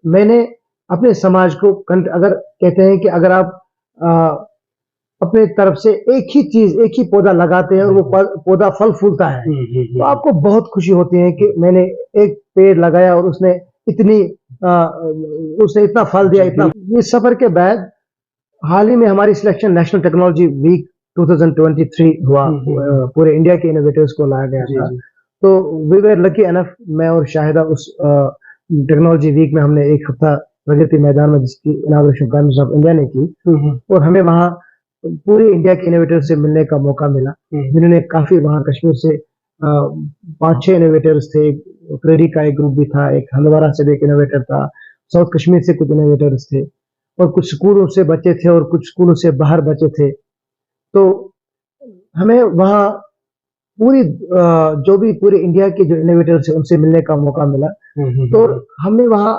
मैंने अपने समाज को अगर कहते हैं कि अगर आप अपने तरफ से एक ही चीज, एक ही पौधा लगाते हैं और वो पौधा फल फूलता है, तो आपको बहुत खुशी होती है कि मैंने एक पेड़ लगाया और उसने इतना फल दिया, इतना। इस सफर के बाद हाल ही में हमारी सिलेक्शन नेशनल टेक्नोलॉजी वीक 2023 हुआ, पूरे इंडिया के इनोवेटर्स को लाया गया था। तो वी वर लकी एनफ, मैं और शाहिदा उस टेक्नोलॉजी वीक में हमने एक हफ्ता प्रगति मैदान में, जिसकी inauguration prime minister of India ने की, और हमें वहाँ पूरे इंडिया के इनोवेटर से मिलने का मौका मिला, जिन्होंने काफी वहाँ कश्मीर से 5-6 इनोवेटर्स थे, प्रेरी का एक ग्रुप भी था, एक हंदवारा से भी एक इनोवेटर था, साउथ कश्मीर से कुछ इनोवेटर्स थे, और कुछ स्कूलों से बच्चे थे और कुछ स्कूलों से बाहर बच्चे थे। तो हमें वहाँ पूरी जो भी पूरे इंडिया के जो इनोवेटर्स हैं उनसे मिलने का मौका मिला। तो हमने वहाँ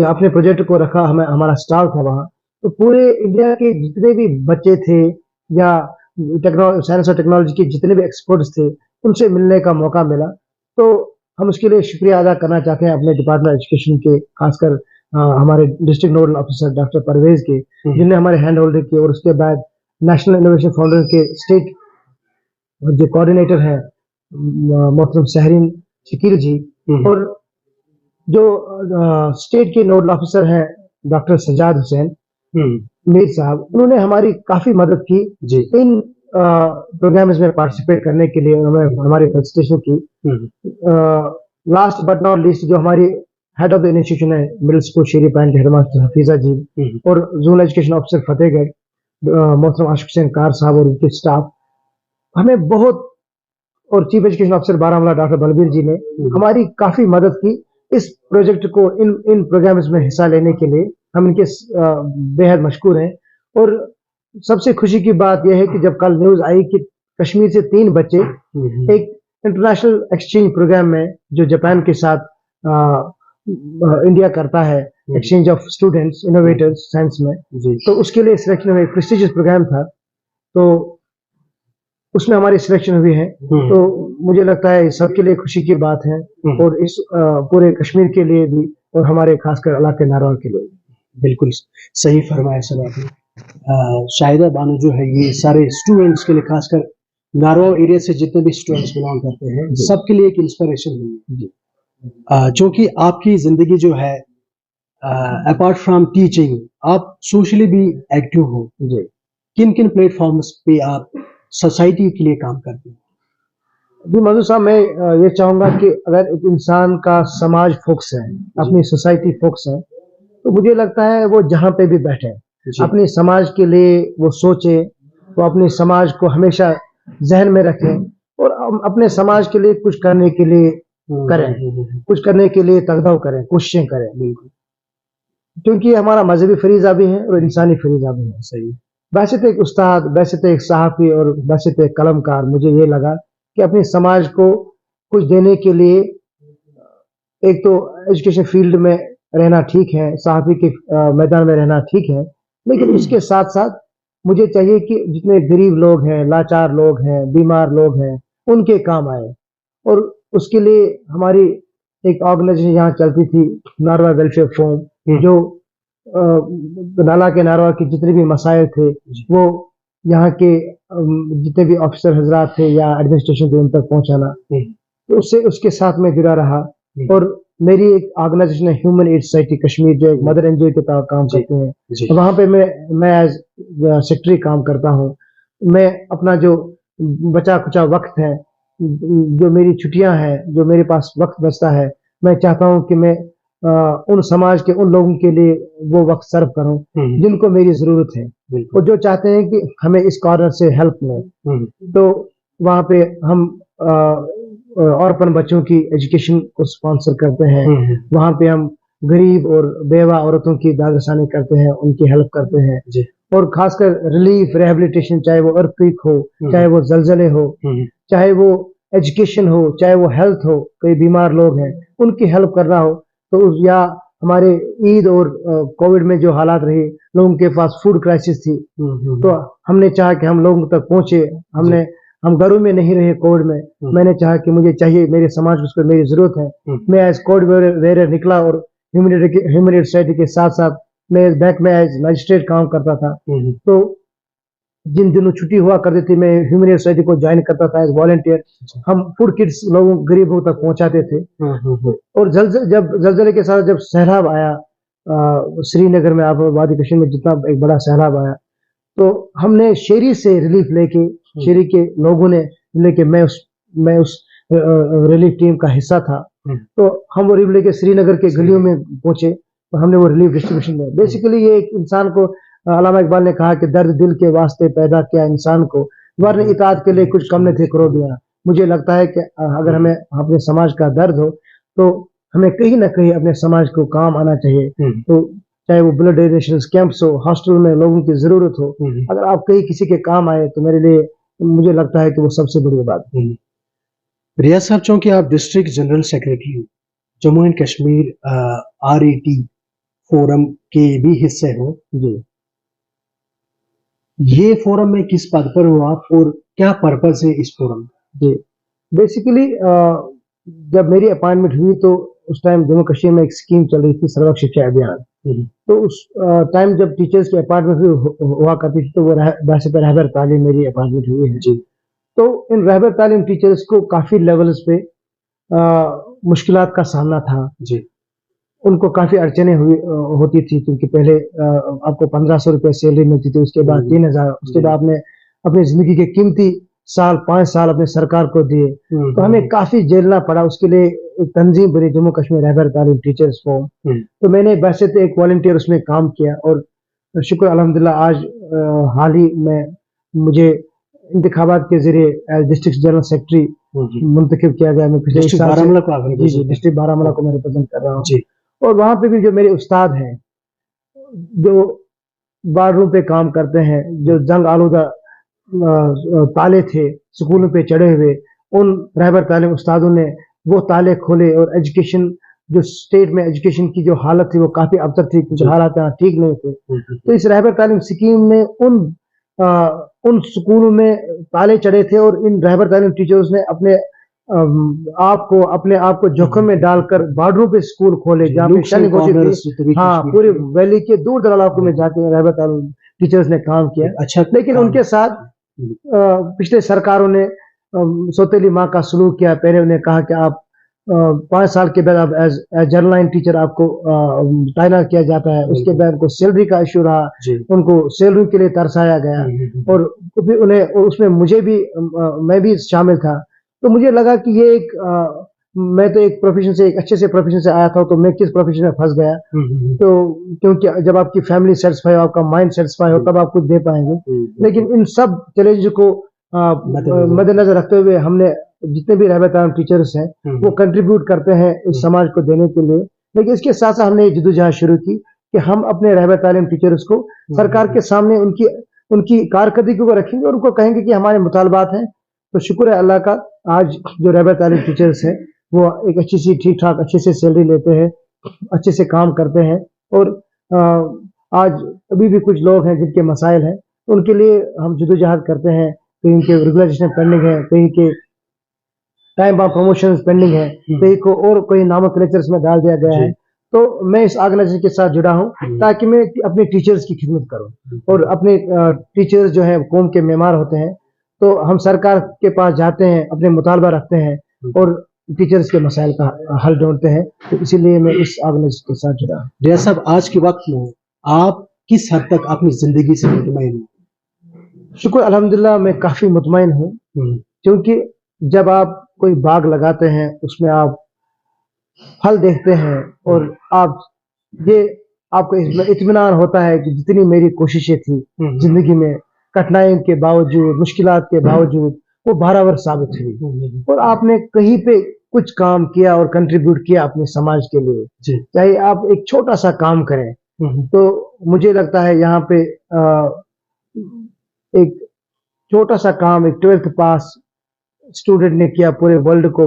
अपने प्रोजेक्ट को रखा, हमें हमारा स्टॉल था वहाँ, तो पूरे इंडिया के जितने भी बच्चे थे या साइंस और टेक्नोलॉजी के जितने भी एक्सपर्ट्स थे, उनसे मिलने का मौका मिला। तो हम उसके लिए शुक्रिया अदा करना चाहते हैं अपने डिपार्टमेंट एजुकेशन के, खासकर हमारे district nodal officer doctor Parvez के, जिन्होंने हमारे हैंड होल्डर किए, और उसके बाद नेशनल इनोवेशन फाउंडेशन के स्टेट जो कोऑर्डिनेटर है मोहतरम सहरीन शकील जी, और जो स्टेट के नोडल ऑफिसर हैं डॉक्टर सजाद हुसैन मीर साहब, उन्होंने हमारी काफी मदद की इन प्रोग्राम्स में पार्टिसिपेट करने के लिए, उन्होंने हमारी फेलिसिटेशन की। लास्ट बट नॉट लीस्ट, जो हमारी हेड ऑफ द इंस्टीट्यूशन है मिडिल स्कूल शेरी पैन के हेडमास्टर हफीजा जी, और जोनल एजुकेशन ऑफिसर फतेहगढ़ मोहतरम आशिक हुसैन कार साहब और उनके स्टाफ, हमें बहुत, और chief education officer Baramulla doctor Balbir ji ने हमारी काफी मदद की इस प्रोजेक्ट को, इन प्रोग्राम्स में हिस्सा लेने के लिए। हम इनके बेहद मशकूर हैं। और सबसे खुशी की बात यह है कि जब कल न्यूज आई कि कश्मीर से 3 बच्चे एक इंटरनेशनल एक्सचेंज प्रोग्राम में, जो जापान के साथ इंडिया करता है, exchange of students innovators science में, तो उसके लिए सिलेक्शन हुई, प्रेस्टिजियस प्रोग्राम था, तो उसमें हमारी सिलेक्शन हुई है। तो मुझे लगता है सबके लिए खुशी की बात है, और इस पूरे कश्मीर के लिए भी, और हमारे खासकर इलाके नारवाल के लिए। बिल्कुल सही फरमाया सर आपने। शाहिदा बानो जो है, ये सारे स्टूडेंट्स के लिए, खासकर नारवाल एरिया से जितने भी स्टूडेंट्स बिलोंग करते हैं, सबके लिए एक इंस्पिरेशन हुई है, जो कि आपकी जिंदगी जो है, अपार्ट फ्रॉम टीचिंग, आप सोशली भी एक्टिव हो। किन किन प्लेटफॉर्म्स पे आप सोसाइटी के लिए काम करते हैं? जी मधु साहब, मैं ये चाहूंगा कि अगर एक इंसान का समाज फोकस है, अपनी सोसाइटी फोकस है, तो मुझे लगता है वो जहाँ पे भी बैठे अपने समाज के लिए वो सोचे, वो अपने समाज को हमेशा जहन में रखें, और अपने समाज के लिए कुछ करने के लिए करें, कुछ करने के लिए तगदाव करें, कोशिशें करें, क्योंकि हमारा मजहबी फरीजा भी है और इंसानी फरीजा भी है। सही। वैसे तो एक उस्ताद, वैसे तो एक सहाफ़ी और वैसे तो एक कलमकार, मुझे ये लगा कि अपने समाज को कुछ देने के लिए एक तो एजुकेशन फील्ड में रहना ठीक है, सहाफ़ी के मैदान में रहना ठीक है, लेकिन उसके साथ साथ मुझे चाहिए कि जितने गरीब लोग हैं, लाचार लोग हैं, बीमार लोग हैं, उनके काम आए। और उसके लिए हमारी एक ऑर्गेनाइजेशन यहाँ चलती थी, नारवा वेलफेयर फोरम, जो नाला के नारवा के जितने भी मसाइल थे वो यहाँ के जितने भी ऑफिसर हजरात थे या एडमिनिस्ट्रेशन थे उन तक पहुंचाना, तो उसके साथ में जुड़ा रहा। और मेरी एक ऑर्गेनाइजेशन है ह्यूमन एड सोसाइटी कश्मीर, जो एक मदर एनजीओ के तहत काम करते हैं, वहाँ पे मैं एज सेक्रेटरी काम करता हूँ। मैं अपना जो बचा कुचा वक्त है, जो मेरी छुट्टियां हैं, जो मेरे पास वक्त बचता है, मैं चाहता हूँ कि मैं उन समाज के उन लोगों के लिए वो वक्त सर्व करूं जिनको मेरी जरूरत है, और जो चाहते हैं कि हमें इस कॉर्नर से हेल्प मिले। तो वहाँ पे हम औरपन बच्चों की एजुकेशन को स्पॉन्सर करते हैं, वहाँ पे हम गरीब और बेवा औरतों की दागरसानी करते हैं, उनकी हेल्प करते हैं, और खासकर रिलीफ रिहैबिलिटेशन, चाहे वो अर्थक्वेक हो, चाहे वो जलजले हो, हम्म, चाहे वो एजुकेशन हो, चाहे वो हेल्थ हो, कई बीमार लोग हैं उनकी हेल्प करना हो, तो या हमारे ईद और कोविड में जो हालात रहे, लोगों के पास फूड क्राइसिस थी, तो हमने चाहा कि हम लोगों तक पहुंचे। हम घरों में नहीं रहे कोविड में। मैंने चाहा कि मुझे चाहिए, मेरे समाज को उसको मेरी जरूरत है। मैं एज कोविड वेरियर निकला और ह्यूमैनिटेरियन सोसाइटी के साथ साथ मैं बैंक में एज मजिस्ट्रेट काम करता था। तो जिन दिनों छुट्टी हुआ करती थी, मैं ह्यूमैनिटेरियन सोसाइटी को ज्वाइन करता था एज वॉलंटियर। हम फूड किट्स लोगों गरीबों तक पहुंचाते थे। और जब जलजले के साथ जब सैलाब आया श्रीनगर में, आप वादी कश्मीर में जितना एक बड़ा सैलाब आया, तो हमने शेरी से रिलीफ लेके, शेरी के लोगों ने लेके, मैं उस रिलीफ टीम का हिस्सा था। तो हम वो रिलीफ लेके श्रीनगर के गलियों में पहुंचे, तो हमने वो रिलीफ डिस्ट्रीब्यूशन में, बेसिकली ये एक इंसान को, अल्लामा इकबाल ने कहा कि दर्द दिल के वास्ते पैदा किया इंसान को, वरना इताअत के लिए कुछ कम न थे करोड़ियां। मुझे लगता है कि अगर हमें अपने समाज का दर्द हो, तो हमें कहीं ना कहीं अपने समाज को काम आना चाहिए। तो चाहे वो ब्लड डोनेशन कैंप्स हो, हॉस्टल में लोगों की जरूरत हो, अगर आप कहीं किसी के काम आए, तो मेरे लिए, मुझे लगता है कि वो सबसे बड़ी बात है। रियाज साहब, चूंकि आप डिस्ट्रिक्ट जनरल सेक्रेटरी हो, Jammu and Kashmir RET forum के भी हिस्से हो जी, ये फोरम में किस पद पर हो आप और क्या पर्पस है इस फोरम? जी, बेसिकली जब मेरी अपॉइंटमेंट हुई, तो उस टाइम जम्मू कश्मीर में एक स्कीम चल रही थी, सर्व शिक्षा अभियान। तो उस टाइम जब टीचर्स की अपॉइंटमेंट हुआ करती थी, तो वो वैसे तो रहबर तालीम मेरी अपॉइंटमेंट हुई है जी। तो इन रहबर तालीम टीचर्स को काफी लेवल्स पे मुश्किलात का सामना था जी। उनको काफी अड़चने होती थी, क्योंकि पहले आपको 1500 रुपये सैलरी मिलती थी, उसके बाद 3000, उसके बाद आपने अपनी जिंदगी के कीमती 5 साल अपने सरकार को दिए, तो हमें काफी झेलना पड़ा। उसके लिए एक तंजीम बनी, जम्मू कश्मीर रहबर तालीम टीचर्स फोरम। तो मैंने वैसे तो एक वॉलंटियर उसमें काम किया, और शुक्र अल्हम्दुलिल्लाह आज हाल ही में मुझे इंतखाबात के जरिए डिस्ट्रिक्ट जनरल सेक्रेटरी मुंतखब किया गया। मैं पिछले डिस्ट्रिक्ट बारामूला को मैं रिप्रेजेंट कर रहा हूँ। और वहां पे भी जो मेरे उस्ताद हैं, जो बार्डरों पे काम करते हैं, जो जंग आलूदा ताले थे स्कूलों पे चढ़े हुए, उन रहबर तालीम उस्तादों ने वो ताले खोले, और एजुकेशन, जो स्टेट में एजुकेशन की जो हालत थी वो काफी अबतर थी, कुछ हालात यहाँ ठीक नहीं थे। तो इस रहबर तालीम स्कीम में उन स्कूलों में ताले चढ़े थे, और इन रहबर तालीम टीचर्स ने अपने आप को जोखिम में डालकर बॉर्डरों पे स्कूल खोले, जहाँ पे सैनिक होती थी। हाँ, पूरे वैली के दूर दराज इलाकों में जाके रहबर तालीम टीचर्स ने काम किया। अच्छा, लेकिन उनके साथ पिछले सरकारों ने सौतेली माँ का सलूक किया। पहले उन्हें कहा कि आप 5 साल के बाद आप एज जनरल लाइन टीचर आपको तैनात किया जाता है। उसके बाद उनको सैलरी का इशू रहा, उनको सैलरी के लिए तरसाया गया, और फिर उन्हें उसमें मुझे भी, मैं भी शामिल था। तो मुझे लगा कि ये मैं तो एक प्रोफेशन से, एक अच्छे से प्रोफेशन से आया था, तो मैं किस प्रोफेशन में फंस गया। तो क्योंकि जब आपकी फैमिली सेटिस्फाई हो, आपका माइंड सेटिस्फाई हो, तब आप कुछ दे पाएंगे। लेकिन इन सब चैलेंज को मद्देनजर रखते हुए हमने, जितने भी रहबर तालीम टीचर्स हैं, वो कंट्रीब्यूट करते हैं इस समाज को देने के लिए। लेकिन इसके साथ साथ हमने जद्दोजहद शुरू की कि हम अपने रहबर तालीम टीचर्स को सरकार के सामने उनकी कारकर्दगी को रखेंगे, और उनको कहेंगे कि हमारे मुतालबात हैं। तो शुक्र है अल्लाह का, आज जो रहबर तालीम टीचर्स हैं, वो एक अच्छी सी, ठीक ठाक अच्छे से सैलरी लेते हैं, अच्छे से काम करते हैं। और आज अभी भी कुछ लोग हैं जिनके मसाइल हैं, उनके लिए हम जद्दोजहद करते हैं। कहीं के रेगुलराइजेशन पेंडिंग है, कहीं के टाइम बाउंड प्रमोशन पेंडिंग है, कहीं को और कोई नामक लेक्चर्स में डाल दिया गया है। तो मैं इस ऑर्गेनाइजेशन के साथ जुड़ा हूं, ताकि मैं अपने टीचर्स की खिदमत करूं। और अपने टीचर्स जो है कौम के मेमार होते हैं, तो हम सरकार के पास जाते हैं, अपने मुतालबा रखते हैं, और टीचर्स के मसाइल का हल ढूंढते हैं। तो इसीलिए मैं इस ऑर्गेनाइजेशन के साथ जुड़ा हूँ। रियाज साहब, आज के वक्त में आप किस हद तक अपनी जिंदगी से मुतमईन हैं? शुक्र अल्हम्दुलिल्लाह, मैं काफी मुतमईन हूँ, क्योंकि जब आप कोई बाग लगाते हैं, उसमें आप फल देखते हैं, और आपको इत्मीनान होता है कि जितनी मेरी कोशिशें थी जिंदगी में, कठिनाइयों के बावजूद, मुश्किलात के बावजूद, वो बराबर साबित हुई। और आपने कहीं पे कुछ काम किया और कंट्रीब्यूट किया अपने समाज के लिए। चाहे आप एक छोटा सा काम करें, तो मुझे लगता है यहाँ पे एक छोटा सा काम एक 12th पास स्टूडेंट ने किया पूरे वर्ल्ड को,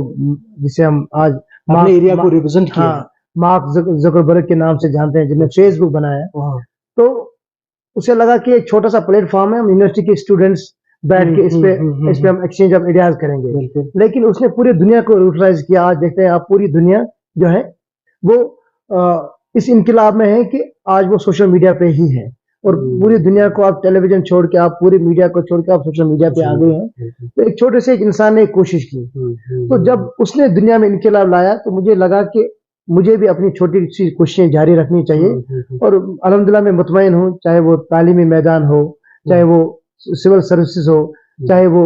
जिसे हम आज अपने एरिया को रिप्रेजेंट किया। हाँ, मार्क जकरबर्ग के नाम से जानते हैं, जिन्होंने फेसबुक बनाया। तो उसे लगा कि एक छोटा सा प्लेटफॉर्म है, हम यूनिवर्सिटी के स्टूडेंट्स बैठ के इस पे हम एक्सचेंज ऑफ आइडियाज करेंगे। लेकिन उसने पूरी दुनिया को यूटिलाइज किया। आज देखते हैं आप पूरी दुनिया जो है वो इस इनकलाब में है कि आज वो सोशल मीडिया पे ही है, और पूरी दुनिया को आप टेलीविजन छोड़ के, आप पूरी मीडिया को छोड़ के आप सोशल मीडिया पे आ गए हैं। तो एक छोटे से एक इंसान ने कोशिश की। तो जब उसने दुनिया में इनकलाब लाया तो मुझे लगा कि मुझे भी अपनी छोटी सी कोशिशें जारी रखनी चाहिए। और अल्हम्दुलिल्लाह मैं मुतमईन हूँ, चाहे वो तालीमी मैदान हो, चाहे वो सिविल सर्विसेज हो, चाहे वो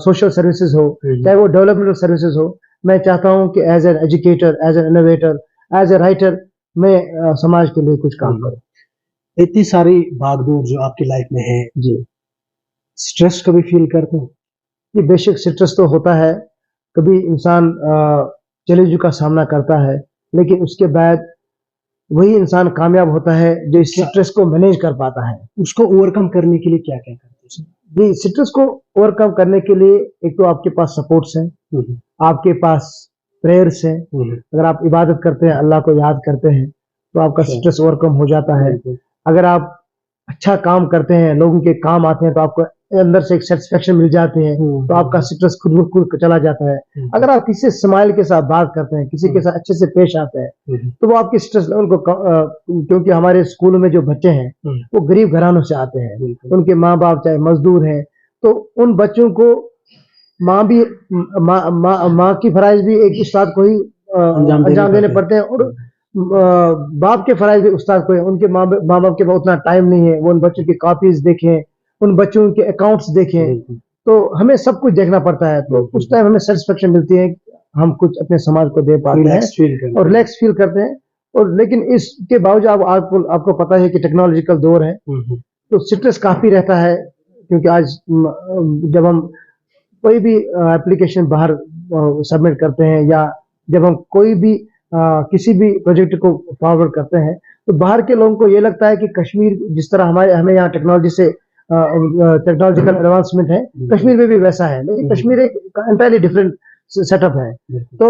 सोशल सर्विसेज हो, चाहे वो डेवलपमेंटल सर्विसेज हो, मैं चाहता हूँ कि as an educator, as an innovator, as a writer मैं समाज के लिए कुछ काम करूँ। इतनी सारी भागदौड़ जो आपकी लाइफ में है जी, स्ट्रेस कभी फील करते हो? ये बेशक स्ट्रेस तो होता है, कभी इंसान चैलेंज का सामना करता है, लेकिन उसके बाद वही इंसान कामयाब होता है जो इस स्ट्रेस को मैनेज कर पाता है। उसको ओवरकम करने के लिए क्या क्या करते हो? जी, स्ट्रेस को ओवरकम करने के लिए एक तो आपके पास सपोर्ट्स हैं, आपके पास प्रेयर्स हैं। अगर आप इबादत करते हैं, अल्लाह को याद करते हैं, तो आपका स्ट्रेस ओवरकम हो जाता है। अगर आप अच्छा काम करते हैं, लोगों के काम आते हैं, तो आपको अंदर से एक सेटिस्फेक्शन मिल जाती है, तो आपका स्ट्रेस खुद ब खुद चला जाता है। अगर आप किसी से स्माइल के साथ बात करते हैं, किसी के साथ अच्छे से पेश आते हैं, तो वो आपके स्ट्रेस लेवल को क्योंकि हमारे स्कूलों में जो बच्चे हैं वो गरीब घरानों से आते हैं, उनके माँ बाप चाहे मजदूर हैं, तो उन बच्चों को माँ की फराइज भी एक उस्ताद को ही अंजाम देने पड़ते हैं, और बाप के फराइज भी उस्ताद को है। उनके माँ बाप के पास उतना टाइम नहीं है, वो उन बच्चों की कॉपीज देखें, उन बच्चों के अकाउंट्स देखें, तो हमें सब कुछ देखना पड़ता है। तो उस टाइम हमें सेटिस्फेक्शन मिलती है, हम कुछ अपने समाज को दे पाते हैं और रिलैक्स फील करते हैं। और लेकिन इसके बावजूद आपको पता है कि टेक्नोलॉजिकल दौर है, तो स्ट्रेस काफी रहता है, क्योंकि आज जब हम कोई भी एप्लीकेशन बाहर सबमिट करते हैं, या जब हम कोई भी किसी भी प्रोजेक्ट को फॉरवर्ड करते हैं, तो बाहर के लोगों को ये लगता है कि कश्मीर जिस तरह हमें यहाँ टेक्नोलॉजी से टेक्नोलॉजिकल एडवांसमेंट है, कश्मीर में भी वैसा है, लेकिन कश्मीर एक एंटायरली डिफरेंट सेटअप है। तो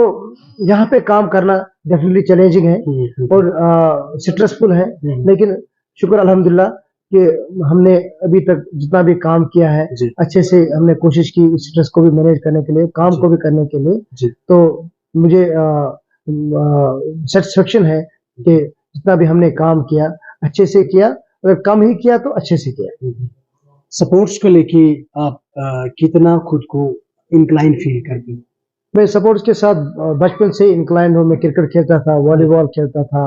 यहाँ पे काम करना डेफिनेटली चैलेंजिंग है और स्ट्रेसफुल है, लेकिन शुक्र अल्हम्दुलिल्लाह कि हमने अभी तक जितना भी काम किया है अच्छे से हमने कोशिश की स्ट्रेस को भी मैनेज करने के लिए, काम को भी करने के लिए। तो मुझे सेटिस्फेक्शन है कि जितना भी हमने काम किया अच्छे से किया, अगर कम ही किया तो अच्छे से किया। सपोर्ट्स को लेके आप कितना खुद को इंक्लाइन फील करते हैं? मैं सपोर्ट्स के साथ बचपन से इंक्लाइन हूँ। मैं क्रिकेट खेलता था, वॉलीबॉल खेलता था,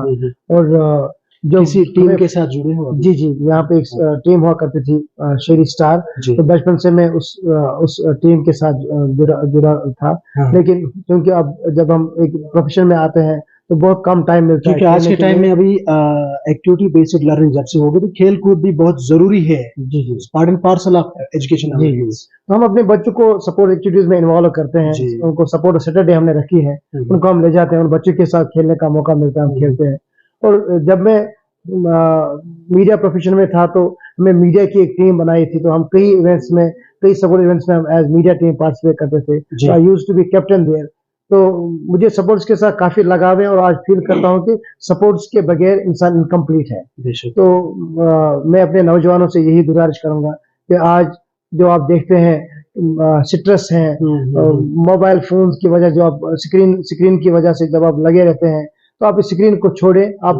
और जो किसी टीम के साथ जुड़े हो? जी, यहाँ पे एक टीम हुआ करती थी शेरी स्टार, तो बचपन से मैं उस टीम के साथ जुड़ा था। लेकिन क्योंकि अब जब हम एक प्रोफेशन में आते हैं तो बहुत कम टाइम मिलता है, क्योंकि आज के टाइम में अभी एक्टिविटी बेस्ड लर्निंग जब से हो गई, तो खेल कूद भी बहुत जरूरी है। जी, part and parcel of education. तो हम अपने बच्चों को सपोर्ट एक्टिविटीज में इन्वॉल्व करते हैं, उनको सपोर्ट सैटरडे हमने रखी है, उनको हम ले जाते हैं, उन बच्चों के साथ खेलने का मौका मिलता है, हम खेलते हैं। और जब मैं मीडिया प्रोफेशन में था तो हमें मीडिया की एक टीम बनाई थी, तो हम कई इवेंट्स में, कई सपोर्ट इवेंट्स में हम एज मीडिया टीम पार्टिसिपेट करते थे। I used to be captain there. तो मुझे सपोर्ट्स के साथ काफी लगाव है, और आज फील करता हूँ कि सपोर्ट्स के बगैर इंसान इनकम्प्लीट है। तो मैं अपने नौजवानों से यही गुजारिश करूंगा कि आज जो आप देखते हैं स्ट्रेस है, मोबाइल फोन की वजह, जो आप स्क्रीन की वजह से जब आप लगे रहते हैं, तो आप इस स्क्रीन को छोड़ें, आप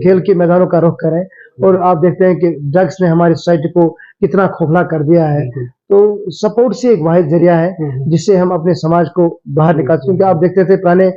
खेल के मैदानों का रुख करें। और आप देखते हैं कि ड्रग्स ने हमारी सोसाइटी को कितना खोखला कर दिया है। तो सपोर्ट से एक वाहिद जरिया है जिससे हम अपने समाज को बाहर निकालते। क्योंकि आप देखते थे पुराने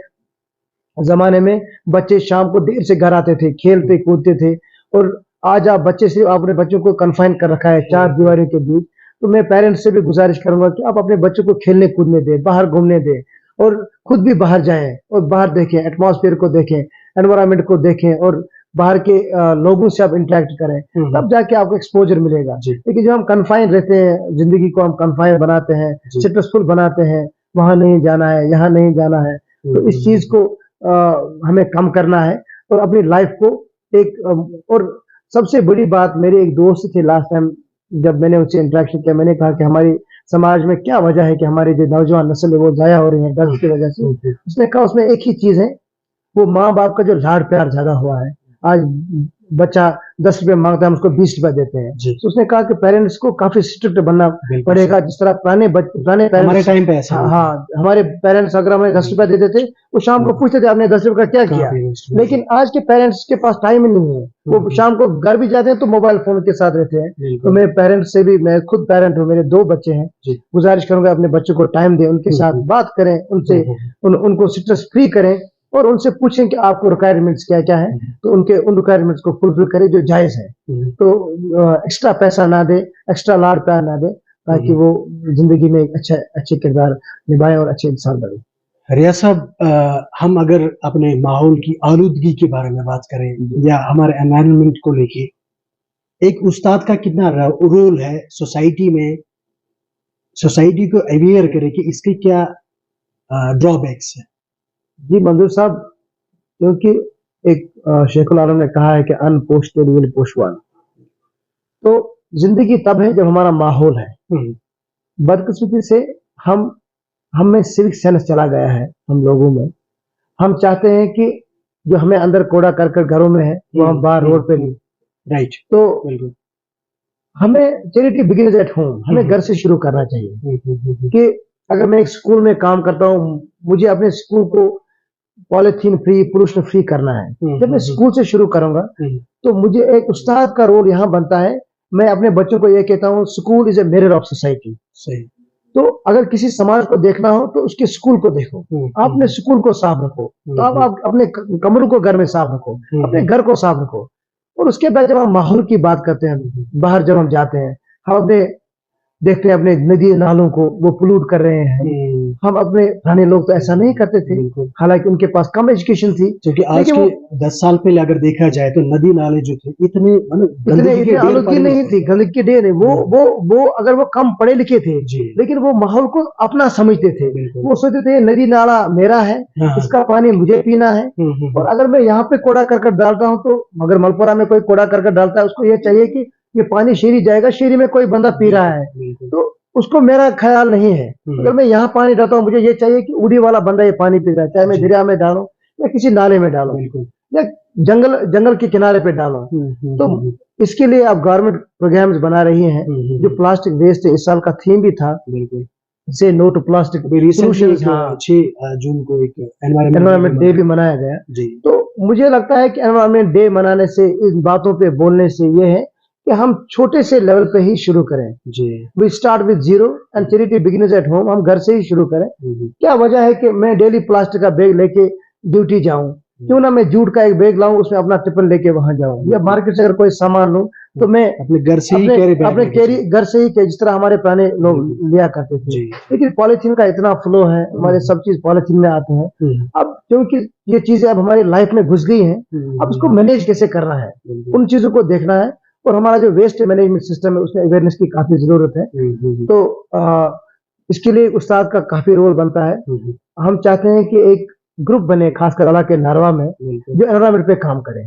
जमाने में बच्चे शाम को देर से घर आते थे, खेलते कूदते थे, और आज आप अपने बच्चों को कन्फाइन कर रखा है 4 दीवारों के बीच। तो मैं पेरेंट्स से भी गुजारिश करूंगा कि आप अपने बच्चों को खेलने कूदने दें, बाहर घूमने दें, और खुद भी बाहर जाएं और बाहर देखें, एटमॉस्फेयर को देखें, एनवायरनमेंट को देखें, और बाहर के लोगों से आप इंटरेक्ट करें, तब जाके आपको एक्सपोजर मिलेगा। लेकिन जब हम कन्फाइन रहते हैं, जिंदगी को हम कन्फाइन बनाते हैं, स्ट्रेसफुल बनाते हैं, वहां नहीं जाना है, यहाँ नहीं जाना है, तो इस चीज को हमें कम करना है और अपनी लाइफ को एक और सबसे बड़ी बात, मेरे एक दोस्त थे लास्ट टाइम जब मैंने उससे इंटरेक्शन किया, मैंने कहा कि हमारी समाज में क्या वजह है कि हमारी जो नौजवान नस्ल है वो जाया हो रही है ड्रग्स की वजह से। उसने कहा उसमें एक ही चीज है, वो माँ बाप का जो लाड़ प्यार ज्यादा हुआ है। आज बच्चा 10 रुपए मांगता है, हम उसको 20 रुपए देते हैं। जी। तो उसने कहा कि पेरेंट्स को काफी स्ट्रिक्ट बनना बिल्कुल पड़ेगा, जिस तरह पुराने हमारे पेरेंट्स, टाइम पे ऐसा नहीं था। हाँ, हमारे पेरेंट्स अगर हमें 10 रुपए देते थे, वो शाम को पूछते थे आपने 10 रुपए का क्या कहाँ किया। पे invest हुआ? लेकिन आज के पेरेंट्स के पास टाइम ही नहीं है, वो शाम को घर भी जाते हैं तो मोबाइल फोन के साथ रहते हैं। तो बिल्कुल मैं पेरेंट्स से भी, मैं खुद पेरेंट हूँ, मेरे 2 बच्चे हैं, जी। गुजारिश करूंगा अपने बच्चों को टाइम दें, उनके साथ बात करें, उनसे उनको स्ट्रेस फ्री करें और उनसे पूछें कि आपको रिक्वायरमेंट्स क्या क्या है, तो उनके उन रिक्वायरमेंट्स को फुलफिल करें जो जायज है। तो एक्स्ट्रा पैसा ना दे, एक्स्ट्रा लाड़ प्यार ना दे, ताकि वो जिंदगी में एक अच्छे किरदार निभाएं और अच्छे इंसान बने। रियाज साहब, हम अगर अपने माहौल की आलूदगी के बारे में बात करें या हमारे एनवायरनमेंट को लेके, एक उस्ताद का कितना रोल है सोसाइटी में, सोसाइटी को अवेयर करे कि इसके क्या ड्रॉबैक्स है। जी मंजूर साहब, क्योंकि एक शेखुल आलम ने कहा है कि अनपोस्टेड विल पोस्टवान। तो जिंदगी तब है जब हमारा माहौल है। बदकिस्मती से हम में सिविक सेंस चला गया है, हम लोगों में। हम चाहते हैं कि जो हमें अंदर कूड़ा करकट घरों में है वो हम बाहर रोड पे राइट। तो बिल्कुल हमें चैरिटी बिगिंस एट होम, हमें घर से शुरू करना चाहिए। कि अगर मैं एक स्कूल में काम करता हूँ, मुझे अपने स्कूल को पॉलिथीन फ्री, पोल्यूशन फ्री करना है। जब मैं स्कूल से शुरू करूंगा तो मुझे एक उस्ताद का रोल यहाँ बनता है। मैं अपने बच्चों को ये कहता हूँ, school is a mirror of society. सही। तो अगर किसी समाज को देखना हो तो उसके स्कूल को देखो, अपने स्कूल को साफ रखो, तो आप अपने कमरों को घर में साफ रखो, अपने घर को साफ रखो। और उसके बाद जब हम माहौल की बात करते हैं, बाहर जब हम जाते हैं, हम अपने देखते हैं अपने नदी नालों को वो पोल्यूट कर रहे हैं। हम अपने पुराने लोग तो ऐसा नहीं करते थे, हालांकि उनके पास कम एजुकेशन थी। क्योंकि आज के 10 साल पहले अगर देखा जाए तो नदी नाले जो थे इतने आलूगी नहीं थी, गंदगी के ढेर नहीं। वो अगर वो कम पढ़े लिखे थे, लेकिन वो माहौल को अपना समझते थे। वो सोचते थे नदी नाला मेरा है, इसका पानी मुझे पीना है। और अगर मैं यहाँ पे कूड़ा करकट डालता हूँ तो, मगर मलपुरा में कोई कूड़ा करकट डालता है, उसको ये चाहिए कि ये पानी शेरी जाएगा, शेरी में कोई बंदा पी रहा है, तो उसको मेरा ख्याल नहीं है। अगर मैं यहाँ पानी डालता हूँ, मुझे ये चाहिए कि उड़ी वाला बंदा ये पानी पी रहा है, चाहे मैं दरिया में डालूं या किसी नाले में डालूं या जंगल के किनारे पे डालूं। तो इसके लिए आप गवर्नमेंट प्रोग्राम्स बना रही हैं। जो प्लास्टिक वेस्ट है, इस साल का थीम भी था से नो टू प्लास्टिक सोल्यूशन। 6 जून को एक एनवायरमेंट डे भी मनाया गया। तो मुझे लगता है कि एनवायरमेंट डे मनाने से, इन बातों पे बोलने से ये है कि हम छोटे से लेवल पे ही शुरू करें। We start with zero and charity begins at home. हम घर से ही शुरू करें। क्या वजह है कि मैं डेली प्लास्टिक का बैग लेके ड्यूटी जाऊं? क्यों ना मैं जूट का एक बैग लाऊं, उसमें अपना टिफिन लेके वहां जाऊं, या मार्केट से अगर कोई सामान लूं तो मैं अपने घर से ही घर से ही, जिस तरह हमारे पुराने लोग लिया करते थे। लेकिन पॉलिथीन का इतना फ्लो है, हमारे सब चीज पॉलिथीन में आते हैं। अब क्योंकि ये चीजें अब हमारी लाइफ में घुस गई हैं, अब इसको मैनेज कैसे करना है, उन चीजों को देखना है। और हमारा जो वेस्ट मैनेजमेंट सिस्टम है, उसमें अवेयरनेस की काफी जरूरत है। तो इसके लिए उस्ताद का काफी रोल बनता है। हम चाहते हैं कि एक ग्रुप बने, खासकर अला के नारवा में, जो एनवायरमेंट पे काम करे,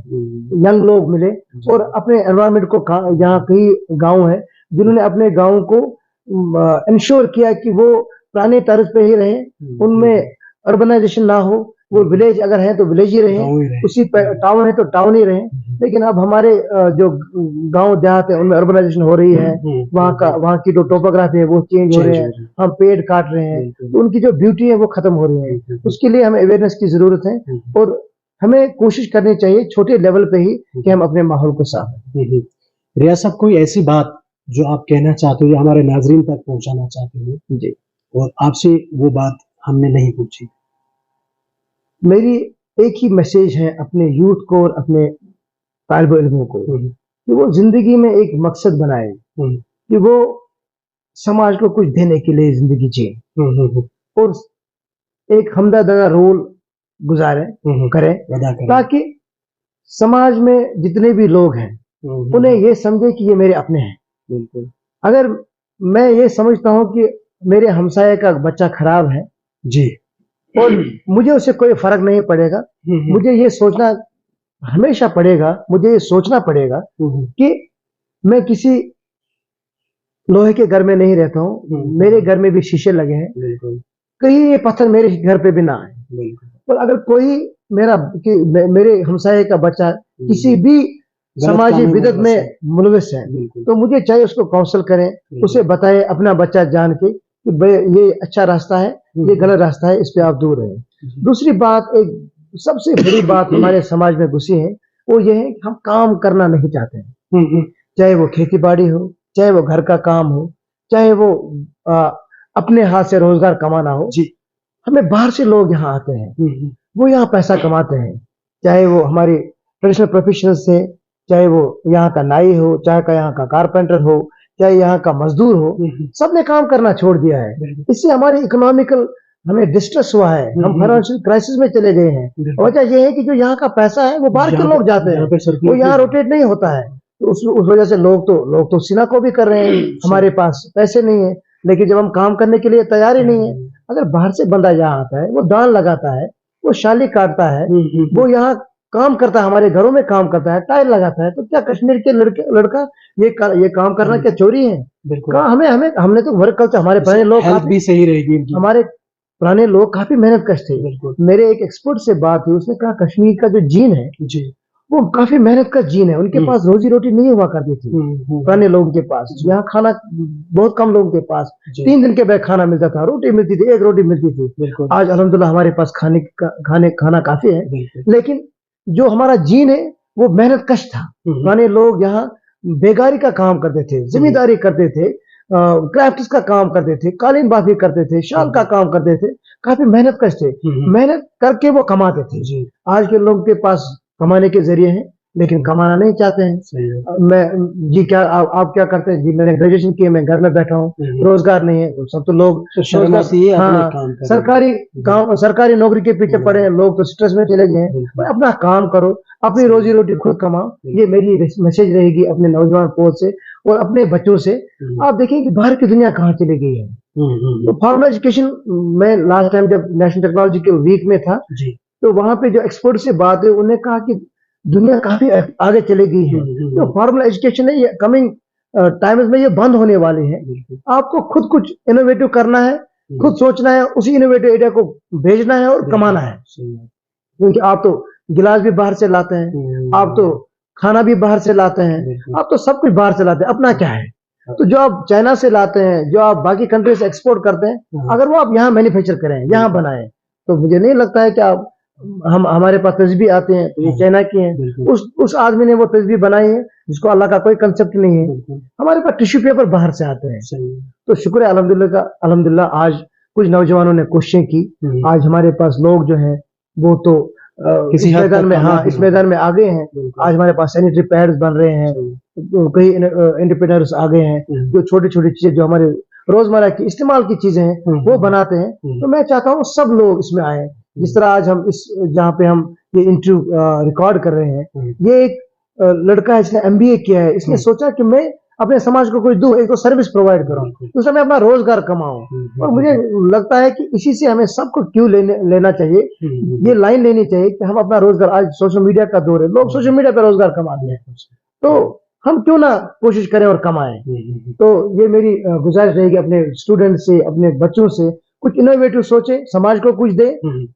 यंग लोग मिले और अपने एनवायरमेंट को, यहाँ कई गांव है जिन्होंने अपने गांव को इंश्योर किया कि वो पुराने तर्ज पे ही रहे, उनमें अर्बनाइजेशन ना हो। वो विलेज अगर है तो विलेज ही रहे, उसी टाउन है तो टाउन ही रहे। लेकिन अब हमारे जो गांव देहात है उनमें अर्बनाइजेशन हो रही है, वहाँ की जो टोपोग्राफी है वो चेंज हो रहे हैं, हम पेड़ काट रहे हैं, तो उनकी जो ब्यूटी है वो खत्म हो रही है। उसके लिए हमें अवेयरनेस की जरूरत है और हमें कोशिश करनी चाहिए छोटे लेवल पे ही कि हम अपने माहौल को साफ रखें। रियाज साहब, कोई ऐसी बात जो आप कहना चाहते हो या हमारे नाजरीन तक पहुंचाना चाहते हो जी, और आपसे वो बात हमने नहीं पूछी? मेरी एक ही मैसेज है अपने यूथ को और अपने तालिब इल्मों को, कि वो जिंदगी में एक मकसद बनाए, कि वो समाज को कुछ देने के लिए जिंदगी जिए और एक हमदर्द रोल गुजारे करें, ताकि समाज में जितने भी लोग हैं उन्हें ये समझे कि ये मेरे अपने हैं। अगर मैं ये समझता हूं कि मेरे हमसाये का बच्चा खराब है जी, और मुझे उससे कोई फर्क नहीं पड़ेगा, मुझे ये सोचना हमेशा पड़ेगा, मुझे ये सोचना पड़ेगा कि मैं किसी लोहे के घर में नहीं रहता हूँ, मेरे घर में भी शीशे लगे हैं, बिल्कुल कहीं ये पत्थर मेरे घर पे भी ना आए। बिल्कुल और अगर कोई मेरे हमसाये का बच्चा किसी भी समाजी काम में बिदत मुलव्वस है। में मुलविस है, बिल्कुल तो मुझे चाहिए उसको काउंसल करें, उसे बताएं अपना बच्चा जान के कि ये अच्छा रास्ता है, ये गलत रास्ता है, इस पे आप दूर रहें। दूसरी बात, एक सबसे बड़ी बात हमारे समाज में घुसी है, वो ये है कि हम काम करना नहीं चाहते हैं। चाहे वो खेती बाड़ी हो, चाहे वो घर का काम हो, चाहे वो आ, अपने हाथ से रोजगार कमाना हो। जी हमें बाहर से लोग यहाँ आते हैं, वो यहाँ पैसा कमाते हैं, चाहे वो हमारी ट्रेडिशनल प्रोफेशनल्स से, चाहे वो यहाँ का नाई हो, चाहे का यहाँ का कारपेंटर हो, चाहे यहाँ का मजदूर हो, सबने काम करना छोड़ दिया है। इससे हमारी इकोनॉमिकल हमें डिस्ट्रेस हुआ है, हम फाइनेंशियल क्राइसिस में चले गए हैं। वजह यह है कि जो यहाँ का पैसा है वो बाहर के लोग जाते हैं, वो यहाँ रोटेट नहीं होता है। तो उस वजह से लोग तो सीना को भी कर रहे हैं, हमारे पास पैसे नहीं है, लेकिन जब हम काम करने के लिए तैयार ही नहीं है। अगर बाहर से बंदा यहाँ आता है, वो दान लगाता है, वो शाली काटता है, वो यहाँ काम करता है, हमारे घरों में काम करता है, टाइल लगाता है, तो क्या कश्मीर के लड़का ये काम करना क्या चोरी है? कहा हमें हमें हमने तो वर्क कल्चर, हमारे पुराने लोग भी सही रहेगी। हमारे पुराने लोग काफी मेहनत कश थे। मेरे एक एक्सपर्ट से बात हुई, उसने कहा कश्मीर का जो जीन है जी वो काफी मेहनत का जीन है, उनके पास रोजी रोटी नहीं हुआ करती थी पुराने लोगों के पास। यहाँ खाना बहुत कम लोगों के पास 3 दिन के बाद खाना मिलता था, रोटी मिलती थी, 1 रोटी मिलती थी। आज अल्हम्दुलिल्लाह हमारे पास खाना काफी है, लेकिन जो हमारा जीन है वो मेहनत कश था। पुराने लोग यहाँ बेगारी का काम करते थे, जिम्मेदारी करते थे, क्राफ्ट्स का काम करते थे, कालीन बाफी करते थे, शाल का काम करते थे, काफी मेहनत कश थे, मेहनत करके वो कमाते थे। आज के लोगों के पास कमाने के जरिए हैं, लेकिन कमाना नहीं चाहते हैं। मैं जी क्या आप क्या करते हैं? जी मैंने ग्रेजुएशन की है, मैं घर में बैठा हूँ, रोजगार नहीं है, सब तो लोग सरकारी नौकरी के पीछे पड़े हैं, लोग तो स्ट्रेस में चले गए हैं। अपना काम करो, अपनी रोजी रोटी खुद कमाओ, ये मेरी मैसेज रहेगी अपने नौजवान पौध से और अपने बच्चों से। आप देखिए कि बाहर की दुनिया कहाँ चली गई है। तो फॉर्मल एजुकेशन, मैं लास्ट टाइम जब नेशनल टेक्नोलॉजिकल वीक में था, तो वहां पे जो एक्सपर्ट से बात है, उन्होंने कहा कि दुनिया काफी आगे चली गई है, तो फॉर्मल एजुकेशन है ये कमिंग टाइम्स में ये बंद होने वाली है। आपको खुद कुछ इनोवेटिव करना है, खुद सोचना है, उसी इनोवेटिव आइडिया को भेजना है और कमाना है। क्योंकि आप तो गिलास भी बाहर से लाते हैं, आप तो खाना भी बाहर से लाते हैं, आप तो सब कुछ बाहर से लाते हैं, अपना क्या है? तो जो आप चाइना से लाते हैं, जो आप बाकी कंट्री से एक्सपोर्ट करते हैं, अगर वो आप यहाँ मैन्युफैक्चर करें, यहाँ बनाएं, तो मुझे नहीं लगता है कि आप हमारे पास तस्बीह आते हैं तो ये चाइना की हैं। उस आदमी ने वो तस्बीह बनाई है जिसको अल्लाह का कोई कंसेप्ट नहीं है। हमारे पास टिश्यू पेपर बाहर से आते हैं। तो शुक्र है अल्हम्दुलिल्लाह आज कुछ नौजवानों ने कोशिशें की, आज हमारे पास लोग जो हैं वो तो इस मैदान में इस मैदान में आ गए हैं। आज हमारे पास सैनिटरी पैड्स बन रहे हैं, कई एंटरप्रेन्योर्स आ गए हैं जो छोटी छोटी चीजें जो हमारे रोजमर्रा की इस्तेमाल की चीजें हैं वो बनाते हैं। तो मैं चाहता हूँ सब लोग इसमें आए। जिस तरह आज हम जहाँ पे हम ये इंटरव्यू रिकॉर्ड कर रहे हैं, ये एक लड़का है जिसने MBA किया है, इसने सोचा कि मैं अपने समाज को कुछ दूं, एक तो सर्विस प्रोवाइड करूं, दूसरा मैं अपना रोजगार कमाऊं। और मुझे लगता है कि इसी से हमें सबको क्यों लेना चाहिए, ये लाइन लेनी चाहिए कि हम अपना रोजगार, आज सोशल मीडिया का दौर है, लोग सोशल मीडिया पर रोजगार कमाते हैं, तो हम क्यों ना कोशिश करें और कमाएं। तो ये मेरी गुजारिश रहेगी अपने स्टूडेंट से, अपने बच्चों से, कुछ इनोवेटिव सोचे, समाज को कुछ दे,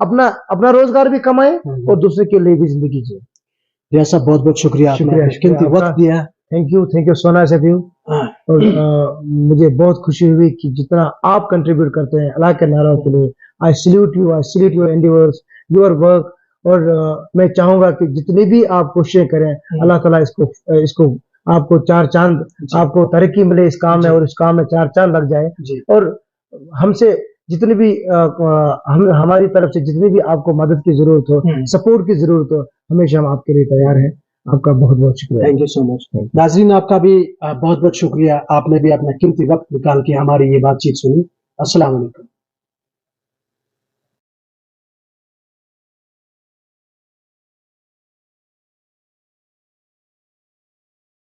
अपना रोजगार भी कमाए और दूसरे के लिए भी जिंदगी जिए। रियाज साहब बहुत बहुत शुक्रिया, कीमती वक्त दिया। Thank you so much of you. और मुझे बहुत खुशी हुई कि जितना आप कंट्रीब्यूट करते हैं अल्लाह के नारों के लिए, I salute your endeavours, your work. और मैं चाहूंगा कि जितनी भी आप कोशिशें करें, अल्लाह ताला इसको आपको 4 चांद, आपको तरक्की मिले इस काम में, और इस काम में 4 चांद लग जाए। और हमसे जितनी भी हमारी तरफ से जितनी भी आपको मदद की जरूरत हो, सपोर्ट की जरूरत हो, हमेशा हम आपके लिए तैयार हैं। आपका बहुत बहुत शुक्रिया। Thank you so much. नाज़रीन, आपका भी बहुत बहुत शुक्रिया, आपने भी अपना कीमती वक्त निकाल के हमारी ये बातचीत सुनी। अस्सलाम वालेकुम।